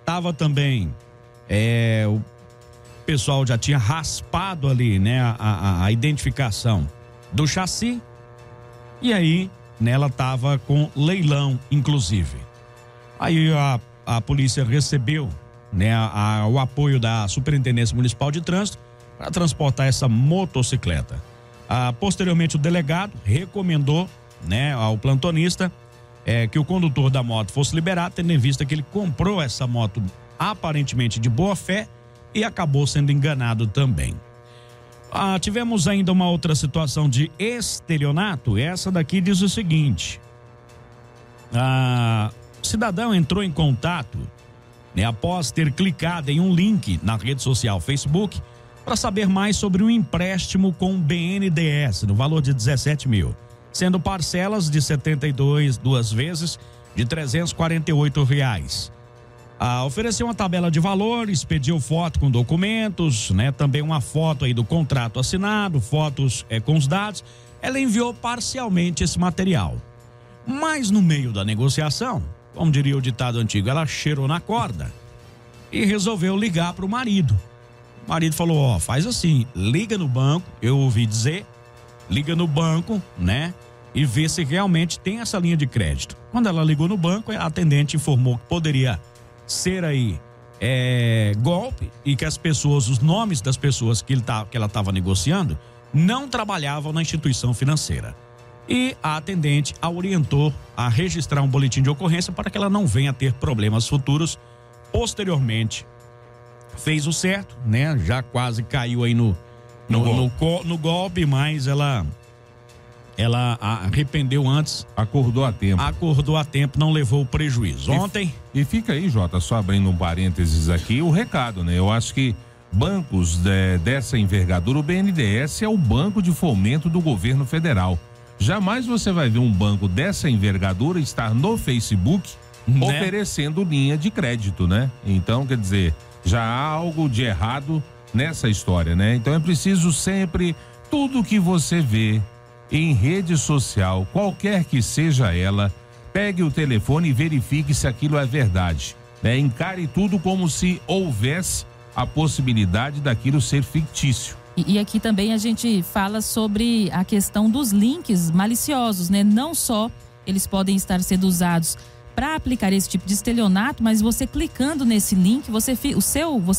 Tava também, o pessoal já tinha raspado ali, né, a identificação do chassi. E aí, né, ela tava com leilão, inclusive. Aí a polícia recebeu, né, o apoio da Superintendência Municipal de Trânsito para transportar essa motocicleta. Posteriormente, o delegado recomendou, né, ao plantonista que o condutor da moto fosse liberado, tendo em vista que ele comprou essa moto aparentemente de boa fé e acabou sendo enganado também. Tivemos ainda uma outra situação de estelionato. Essa daqui diz o seguinte: o cidadão entrou em contato, né, após ter clicado em um link na rede social Facebook para saber mais sobre um empréstimo com BNDES no valor de 17 mil, sendo parcelas de 72 vezes de R$348. Ofereceu uma tabela de valores, pediu foto com documentos, né? Também uma foto aí do contrato assinado, fotos com os dados. Ela enviou parcialmente esse material. Mas no meio da negociação, como diria o ditado antigo, ela cheirou na corda e resolveu ligar para o marido. O marido falou, faz assim, liga no banco, eu ouvi dizer, liga no banco, né? E vê se realmente tem essa linha de crédito. Quando ela ligou no banco, a atendente informou que poderia ser aí golpe e que as pessoas, os nomes das pessoas que ela estava negociando não trabalhavam na instituição financeira. E a atendente a orientou a registrar um boletim de ocorrência para que ela não venha a ter problemas futuros. Posteriormente, fez o certo, né? Já quase caiu aí no golpe, mas ela arrependeu antes. Acordou a tempo. Não levou o prejuízo. Ontem. E fica aí, Jota, só abrindo um parênteses aqui, o recado, né? Eu acho que bancos dessa envergadura, o BNDES é o banco de fomento do governo federal. Jamais você vai ver um banco dessa envergadura estar no Facebook, né, oferecendo linha de crédito, né? Então, quer dizer, já há algo de errado nessa história, né? Então é preciso sempre, tudo que você vê em rede social, qualquer que seja ela, pegue o telefone e verifique se aquilo é verdade, né? Encare tudo como se houvesse a possibilidade daquilo ser fictício. E aqui também a gente fala sobre a questão dos links maliciosos, né? Não só eles podem estar sendo usados para aplicar esse tipo de estelionato, mas você clicando nesse link, você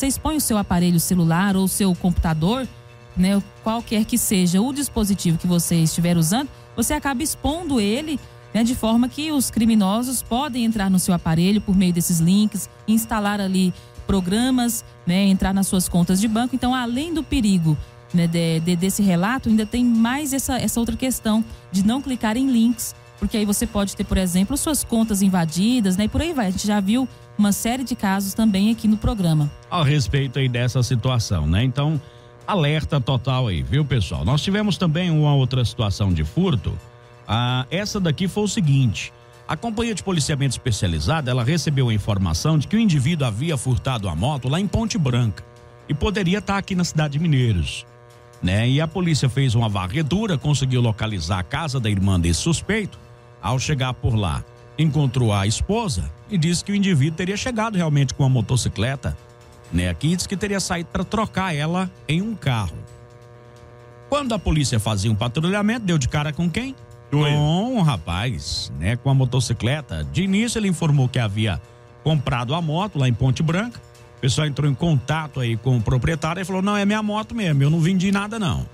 expõe o seu aparelho celular ou o seu computador, né? Qualquer que seja o dispositivo que você estiver usando, você acaba expondo ele, né, de forma que os criminosos podem entrar no seu aparelho por meio desses links, instalar ali programas, né, entrar nas suas contas de banco. Então, além do perigo, né, desse relato, ainda tem mais essa outra questão de não clicar em links, porque aí você pode ter, por exemplo, suas contas invadidas, né, e por aí vai. A gente já viu uma série de casos também aqui no programa. A respeito aí dessa situação, né? Então, alerta total aí, viu, pessoal? Nós tivemos também uma outra situação de furto. Essa daqui foi o seguinte: a Companhia de Policiamento Especializada, ela recebeu a informação de que o indivíduo havia furtado a moto lá em Ponte Branca e poderia estar aqui na cidade de Mineiros, né? E a polícia fez uma varredura, conseguiu localizar a casa da irmã desse suspeito. Ao chegar por lá, encontrou a esposa e disse que o indivíduo teria chegado realmente com uma motocicleta, né? Aqui diz que teria saído para trocar ela em um carro. Quando a polícia fazia um patrulhamento, deu de cara com quem? Com um rapaz, né, com a motocicleta. De início ele informou que havia comprado a moto lá em Ponte Branca. O pessoal entrou em contato aí com o proprietário e falou: não, é minha moto mesmo, eu não vendi nada não.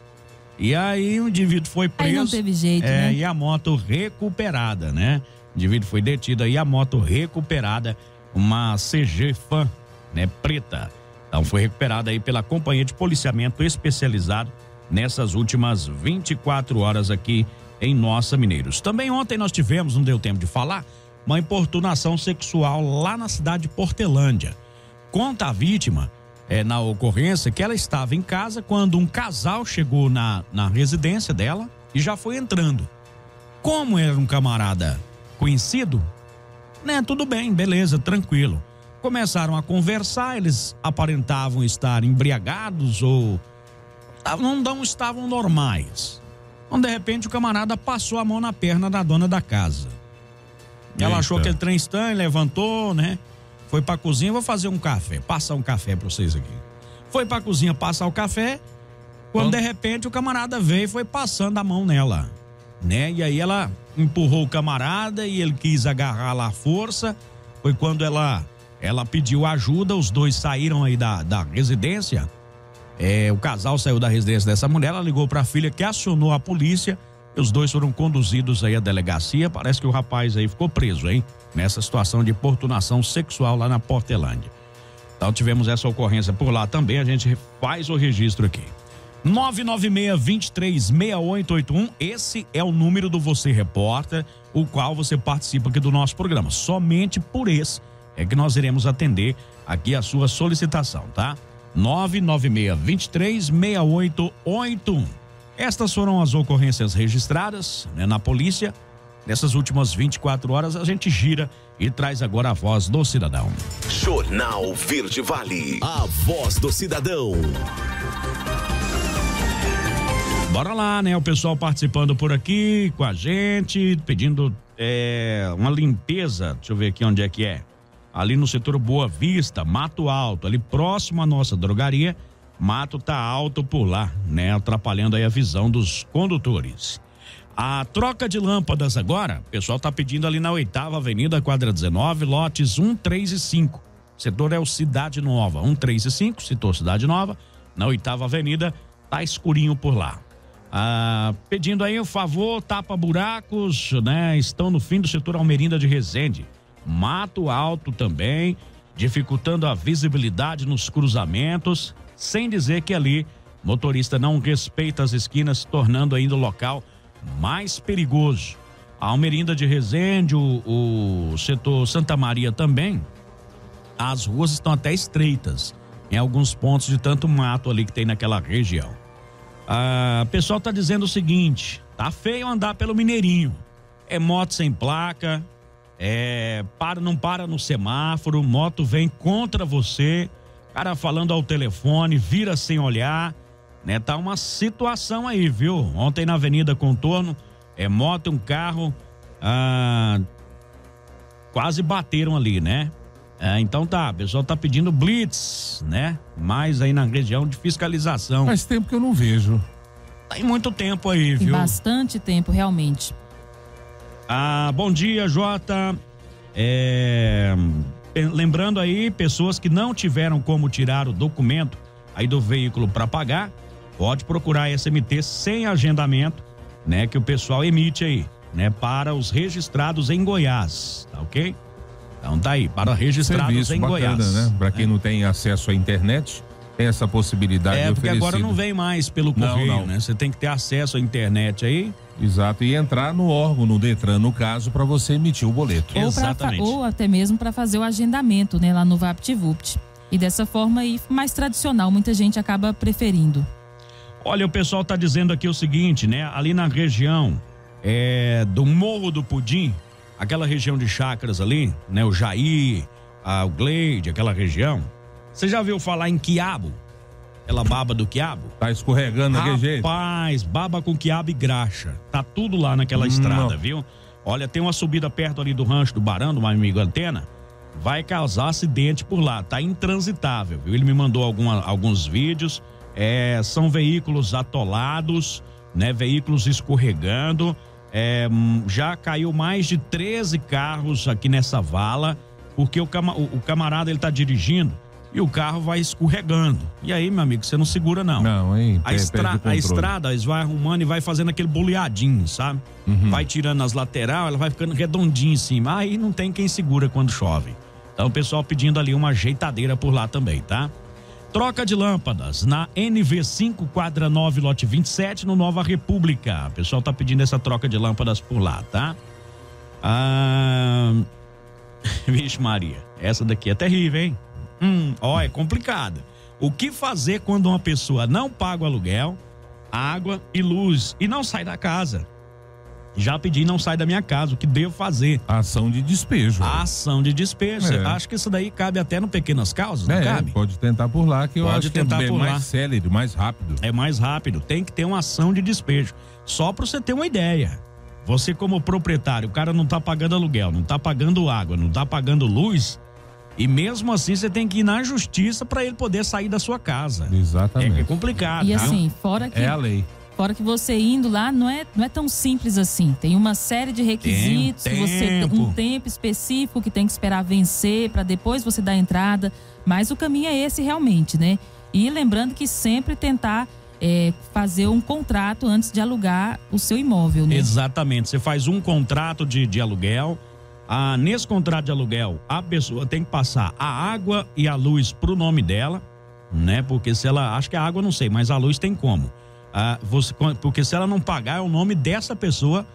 E aí o indivíduo foi preso. Aí não teve jeito, né? E a moto recuperada, né? O indivíduo foi detido aí, a moto recuperada, uma CG Fan, né, preta. Então foi recuperada aí pela Companhia de Policiamento Especializado nessas últimas 24 horas aqui em Nossa Mineiros. Também ontem nós tivemos, não deu tempo de falar, uma importunação sexual lá na cidade de Portelândia. Conta a vítima, na ocorrência, que ela estava em casa quando um casal chegou na residência dela e já foi entrando. Como era um camarada conhecido, né, tudo bem, beleza, tranquilo. Começaram a conversar, eles aparentavam estar embriagados ou não estavam normais. Então, de repente, o camarada passou a mão na perna da dona da casa. Ela achou aquele trem estranho, levantou, né? Foi pra cozinha, vou fazer um café, passar um café pra vocês aqui. Foi pra cozinha passar o café, quando de repente o camarada veio e foi passando a mão nela, né? E aí ela empurrou o camarada e ele quis agarrar lá à força. Foi quando ela pediu ajuda, os dois saíram aí da residência. O casal saiu da residência dessa mulher, ela ligou para a filha que acionou a polícia e os dois foram conduzidos aí à delegacia. Parece que o rapaz aí ficou preso, hein? Nessa situação de importunação sexual lá na Portelândia. Então tivemos essa ocorrência por lá também, a gente faz o registro aqui. 996-236881, esse é o número do Você Repórter, o qual você participa aqui do nosso programa. Somente por esse é que nós iremos atender aqui a sua solicitação, tá? 996-236881. Estas foram as ocorrências registradas, né, na polícia. Nessas últimas 24 horas a gente gira e traz agora a voz do cidadão. Jornal Verde Vale, a voz do cidadão. Bora lá, né? O pessoal participando por aqui com a gente, pedindo uma limpeza. Deixa eu ver aqui onde é que é. Ali no setor Boa Vista, Mato Alto, ali próximo à nossa drogaria. Mato tá alto por lá, né? Atrapalhando aí a visão dos condutores. A troca de lâmpadas agora, o pessoal tá pedindo ali na 8ª Avenida, quadra 19, lotes 1, 3 e 5. O setor é o Cidade Nova, 1, 3 e 5, setor Cidade Nova. Na 8ª Avenida, tá escurinho por lá. Pedindo aí o favor, tapa buracos, né? Estão no fim do setor Almerinda de Resende. Mato Alto também, dificultando a visibilidade nos cruzamentos, sem dizer que ali motorista não respeita as esquinas, tornando ainda o local mais perigoso. A Almerinda de Resende, o setor Santa Maria também, as ruas estão até estreitas em alguns pontos de tanto mato ali que tem naquela região. O pessoal tá dizendo o seguinte: tá feio andar pelo Mineirinho, é moto sem placa, não para no semáforo, moto vem contra você, cara falando ao telefone, vira sem olhar, né? Tá uma situação aí, viu? Ontem na Avenida Contorno, moto e um carro quase bateram ali, né? Então tá, o pessoal tá pedindo blitz, né? Mais aí na região de fiscalização. Faz tempo que eu não vejo. Tem muito tempo aí, viu? Tem bastante tempo, realmente. Bom dia, Jota. Lembrando aí, pessoas que não tiveram como tirar o documento aí do veículo para pagar, pode procurar a SMT sem agendamento, né, que o pessoal emite aí, né, para os registrados em Goiás, tá ok? Então tá aí, para registrados serviço em bacana, Goiás. Né? Para quem não tem acesso à internet, tem essa possibilidade de porque agora não vem mais pelo correio, né? Você tem que ter acesso à internet aí. Exato, e entrar no órgão, no Detran, no caso, para você emitir o boleto. Exatamente. Ou até mesmo para fazer o agendamento, né, lá no VaptVupt. E dessa forma aí, mais tradicional, muita gente acaba preferindo. Olha, o pessoal tá dizendo aqui o seguinte, né? Ali na região do Morro do Pudim, aquela região de chácaras ali, né? O Jair, o Gleide, aquela região. Você já viu falar em quiabo? Aquela baba do quiabo? Tá escorregando daquele jeito? Rapaz, baba com quiabo e graxa. Tá tudo lá naquela estrada, viu? Olha, tem uma subida perto ali do Rancho do Barão, do meu amigo Antena. Vai causar acidente por lá. Tá intransitável, viu? Ele me mandou alguns vídeos. São veículos atolados, né? Veículos escorregando. Já caiu mais de 13 carros aqui nessa vala, porque o camarada ele tá dirigindo e o carro vai escorregando. E aí, meu amigo, você não segura não. Não, hein? A estrada, eles vai arrumando e vai fazendo aquele boleadinho, sabe? Vai tirando as laterais, ela vai ficando redondinha em cima. Aí não tem quem segura quando chove. Então o pessoal pedindo ali uma ajeitadeira por lá também, tá? Troca de lâmpadas na NV5, quadra 9, lote 27, no Nova República. O pessoal tá pedindo essa troca de lâmpadas por lá, tá? Vixe Maria, essa daqui é terrível, hein? É complicado. O que fazer quando uma pessoa não paga o aluguel, água e luz e não sai da casa? Já pedi, não sai da minha casa. O que devo fazer? Ação de despejo. Ação de despejo. Acho que isso daí cabe até no Pequenas Causas, não cabe? Pode tentar por lá, que eu acho que é mais célere, mais rápido. É mais rápido. Tem que ter uma ação de despejo. Só para você ter uma ideia. Você como proprietário, o cara não tá pagando aluguel, não tá pagando água, não tá pagando luz, e mesmo assim você tem que ir na justiça para ele poder sair da sua casa. Exatamente. É complicado. E assim, fora que... É a lei. Fora que você indo lá não é tão simples assim. Tem uma série de requisitos, que você tem um tempo específico que tem que esperar vencer para depois você dar entrada. Mas o caminho é esse realmente, né? E lembrando que sempre tentar fazer um contrato antes de alugar o seu imóvel, né? Exatamente. Você faz um contrato de aluguel. Nesse contrato de aluguel, a pessoa tem que passar a água e a luz pro nome dela, né? Porque se ela... Acho que a água não sei, mas a luz tem como. Porque se ela não pagar, é o nome dessa pessoa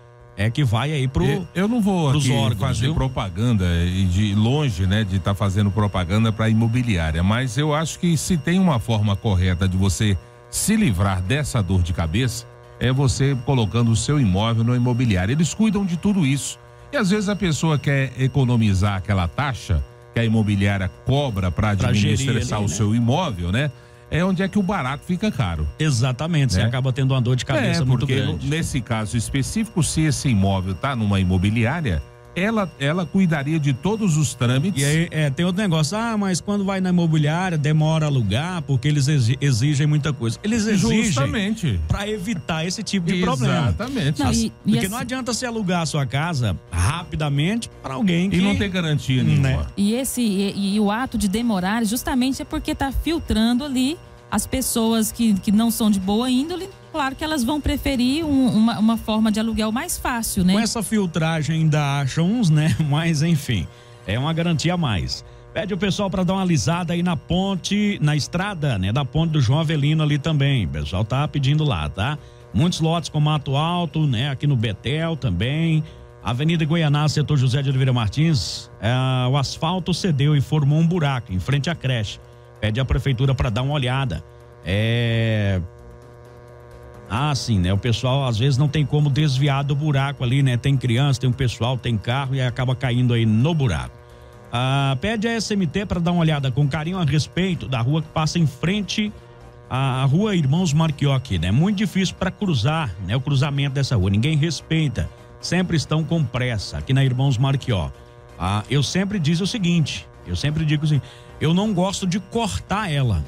que vai aí eu não vou aqui órgãos, fazer viu? propaganda e de longe, né, de estar fazendo propaganda para imobiliária, mas eu acho que se tem uma forma correta de você se livrar dessa dor de cabeça, é você colocando o seu imóvel no imobiliário. Eles cuidam de tudo isso. E às vezes a pessoa quer economizar aquela taxa que a imobiliária cobra para administrar o seu imóvel, né? É onde é que o barato fica caro. Exatamente, você acaba tendo uma dor de cabeça muito grande. Porque nesse caso específico, se esse imóvel tá numa imobiliária, ela cuidaria de todos os trâmites. E aí tem outro negócio, mas quando vai na imobiliária demora a alugar porque eles exigem muita coisa. Eles exigem justamente para evitar esse tipo de problema. Exatamente. Porque assim, não adianta você alugar a sua casa rapidamente para alguém que... E não ter garantia nenhuma. Né? E o ato de demorar justamente é porque tá filtrando ali as pessoas que não são de boa índole. Claro que elas vão preferir uma forma de aluguel mais fácil, né? Com essa filtragem ainda acham uns, né? Mas enfim, é uma garantia a mais. Pede o pessoal para dar uma alisada aí na ponte, na estrada, né? Da ponte do João Avelino ali também. O pessoal tá pedindo lá, tá? Muitos lotes com mato alto, né? Aqui no Betel também. Avenida Goianá, setor José de Oliveira Martins. O asfalto cedeu e formou um buraco em frente à creche. Pede a prefeitura para dar uma olhada. Sim, né? O pessoal às vezes não tem como desviar do buraco ali, né? Tem criança, tem um pessoal, tem carro e acaba caindo aí no buraco. Pede a SMT para dar uma olhada com carinho a respeito da rua que passa em frente à rua Irmãos Marchiocchi, né? Muito difícil para cruzar, né? O cruzamento dessa rua, ninguém respeita, sempre estão com pressa aqui na Irmãos Marchiocchi. Eu sempre digo o seguinte, eu não gosto de cortar ela,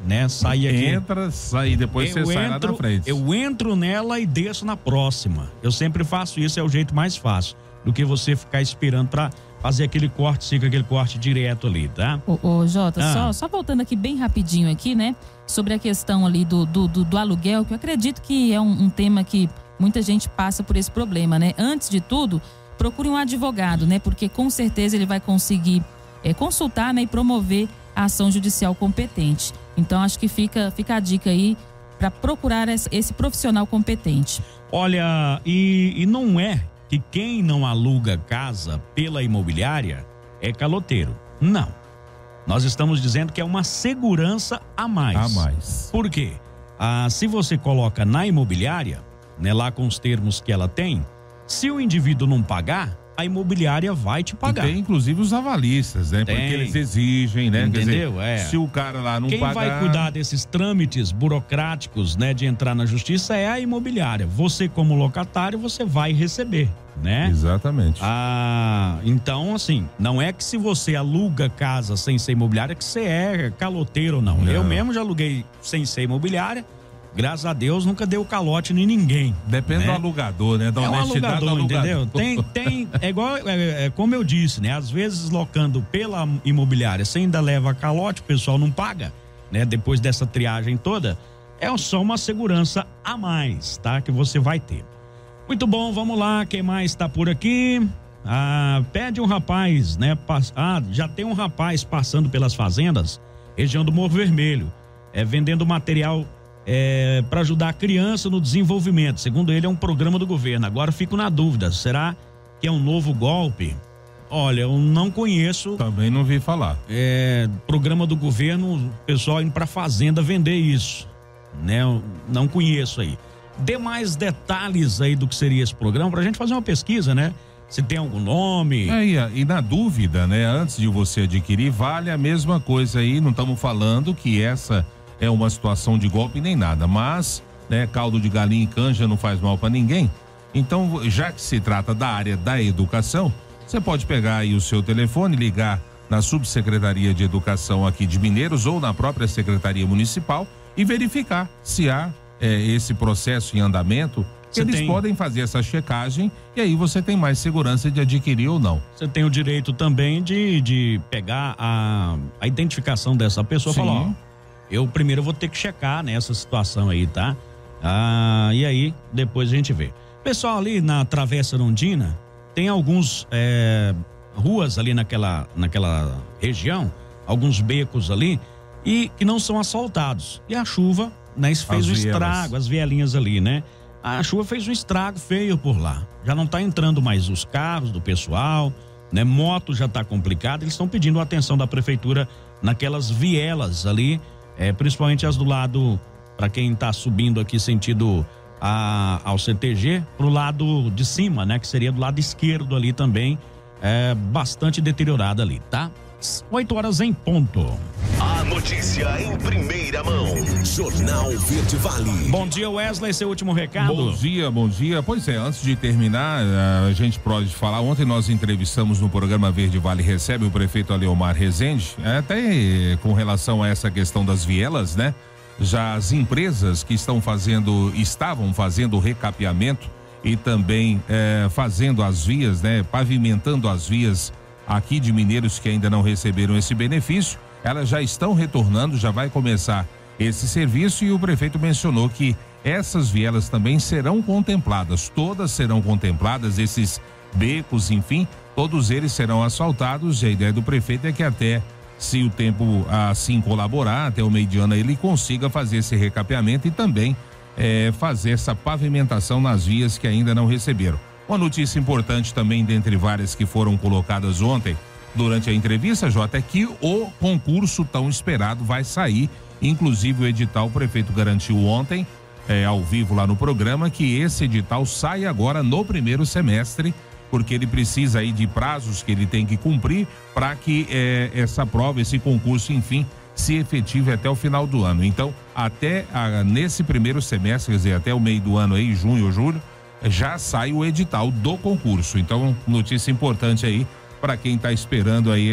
né? Sair aqui. Entra, sai, depois você sai lá na frente. Eu entro nela e desço na próxima. Eu sempre faço isso, é o jeito mais fácil do que você ficar esperando para fazer aquele corte, aquele corte direto ali, tá? Ô Jota, só voltando aqui bem rapidinho aqui, né? Sobre a questão ali do aluguel, que eu acredito que é um tema que muita gente passa por esse problema, né? Antes de tudo, procure um advogado, né? Porque com certeza ele vai conseguir consultar, né? E promover a ação judicial competente. Então acho que fica a dica aí para procurar esse profissional competente. Olha, e não é que quem não aluga casa pela imobiliária é caloteiro. Não. Nós estamos dizendo que é uma segurança a mais. Por quê? Se você coloca na imobiliária, né, lá com os termos que ela tem, se o indivíduo não pagar, a imobiliária vai te pagar. E tem inclusive os avalistas, né? Porque eles exigem, né? Entendeu? Quer dizer, se o cara lá não pagar... Quem vai cuidar desses trâmites burocráticos, né, de entrar na justiça é a imobiliária. Você, como locatário, você vai receber, né? Exatamente. Então, assim, não é que se você aluga casa sem ser imobiliária que você é caloteiro, não. Eu mesmo já aluguei sem ser imobiliária. Graças a Deus nunca deu calote em ninguém. Depende, né, do alugador, né? Da honestidade do alugador, entendeu? Tem, é igual, como eu disse, né? Às vezes locando pela imobiliária, você ainda leva calote, o pessoal não paga, né? Depois dessa triagem toda, é só uma segurança a mais, tá? Que você vai ter. Muito bom, vamos lá, quem mais tá por aqui? Pede um rapaz, né? Já tem um rapaz passando pelas fazendas, região do Morro Vermelho, vendendo material para ajudar a criança no desenvolvimento. Segundo ele, é um programa do governo. Agora fico na dúvida, será que é um novo golpe? Olha, eu não conheço. Também não vi falar. Programa do governo, o pessoal indo pra fazenda vender isso, né? Eu não conheço aí. Dê mais detalhes aí do que seria esse programa pra gente fazer uma pesquisa, né? Se tem algum nome. E na dúvida, né? Antes de você adquirir, vale a mesma coisa aí. Não estamos falando que essa é uma situação de golpe nem nada, mas, né, caldo de galinha e canja não faz mal para ninguém. Então, já que se trata da área da educação, você pode pegar aí o seu telefone, ligar na Subsecretaria de Educação aqui de Mineiros ou na própria Secretaria Municipal e verificar se há esse processo em andamento. Eles podem fazer essa checagem e aí você tem mais segurança de adquirir ou não. Você tem o direito também de pegar a identificação dessa pessoa e falar, ó, eu primeiro vou ter que checar nessa situação aí, tá? E aí, depois a gente vê. Pessoal, ali na Travessa Londrina, tem alguns ruas ali naquela região, alguns becos ali, e que não são asfaltados. E a chuva, né, fez um estrago, as vielinhas ali, né? A chuva fez um estrago feio por lá. Já não tá entrando mais os carros do pessoal, né? Moto já tá complicado, eles estão pedindo a atenção da prefeitura naquelas vielas ali, principalmente as do lado, para quem tá subindo aqui sentido ao CTG, pro lado de cima, né? Que seria do lado esquerdo ali também, bastante deteriorada ali, tá? 8 horas em ponto. A notícia em primeira mão. Jornal Verde Vale. Bom dia, Wesley, seu último recado. Bom dia. Pois é, antes de terminar, a gente pode falar, ontem nós entrevistamos no programa Verde Vale Recebe o prefeito Aleomar Rezende, até com relação a essa questão das vielas, né? Já as empresas que estavam fazendo o recapeamento e também fazendo as vias, né? Pavimentando as vias aqui de Mineiros que ainda não receberam esse benefício, elas já estão retornando, já vai começar esse serviço e o prefeito mencionou que essas vielas também serão contempladas, todas serão contempladas, esses becos, enfim, todos eles serão asfaltados e a ideia do prefeito é que até, se o tempo assim colaborar, até o meio de ano ele consiga fazer esse recapeamento e também fazer essa pavimentação nas vias que ainda não receberam. Uma notícia importante também, dentre várias que foram colocadas ontem durante a entrevista, Jota, é que o concurso tão esperado vai sair. Inclusive o edital, o prefeito garantiu ontem, ao vivo lá no programa, que esse edital sai agora no primeiro semestre, porque ele precisa aí de prazos que ele tem que cumprir para que essa prova, esse concurso, enfim, se efetive até o final do ano. Então, até nesse primeiro semestre, quer dizer, até o meio do ano aí, junho ou julho, já sai o edital do concurso. Então, notícia importante aí para quem está esperando aí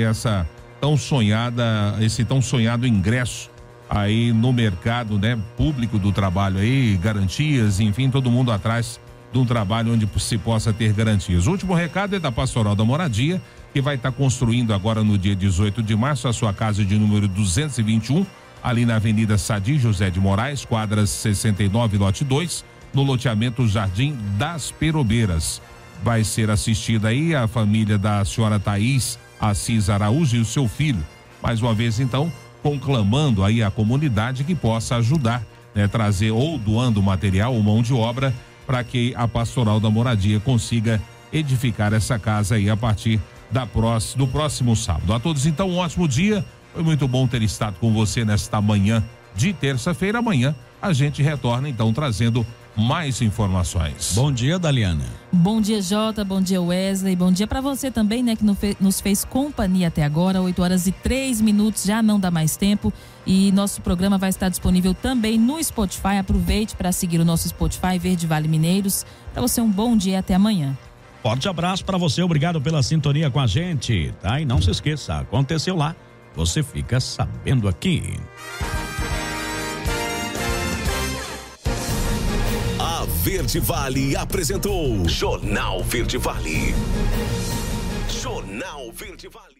esse tão sonhado ingresso aí no mercado, né, público do trabalho aí, garantias, enfim, todo mundo atrás de um trabalho onde se possa ter garantias. O último recado é da Pastoral da Moradia, que vai estar construindo agora no dia 18 de março a sua casa de número 221, ali na Avenida Sadi José de Moraes, quadras 69, lote 2. no loteamento Jardim das Perobeiras. Vai ser assistida aí a família da senhora Thaís Assis Araújo e o seu filho. Mais uma vez, então, conclamando aí a comunidade que possa ajudar, né, trazer ou doando material ou mão de obra para que a Pastoral da Moradia consiga edificar essa casa aí a partir do próximo sábado. A todos, então, um ótimo dia. Foi muito bom ter estado com você nesta manhã de terça-feira. Amanhã a gente retorna, então, trazendo mais informações. Bom dia, Daliana. Bom dia, Jota. Bom dia, Wesley. Bom dia para você também, né, que nos fez companhia até agora. 8h03, já não dá mais tempo. E nosso programa vai estar disponível também no Spotify. Aproveite para seguir o nosso Spotify, Verde Vale Mineiros. Para você, um bom dia, até amanhã. Forte abraço para você, obrigado pela sintonia com a gente, tá? E não se esqueça, aconteceu lá, você fica sabendo aqui. A Verde Vale apresentou Jornal Verde Vale. Jornal Verde Vale.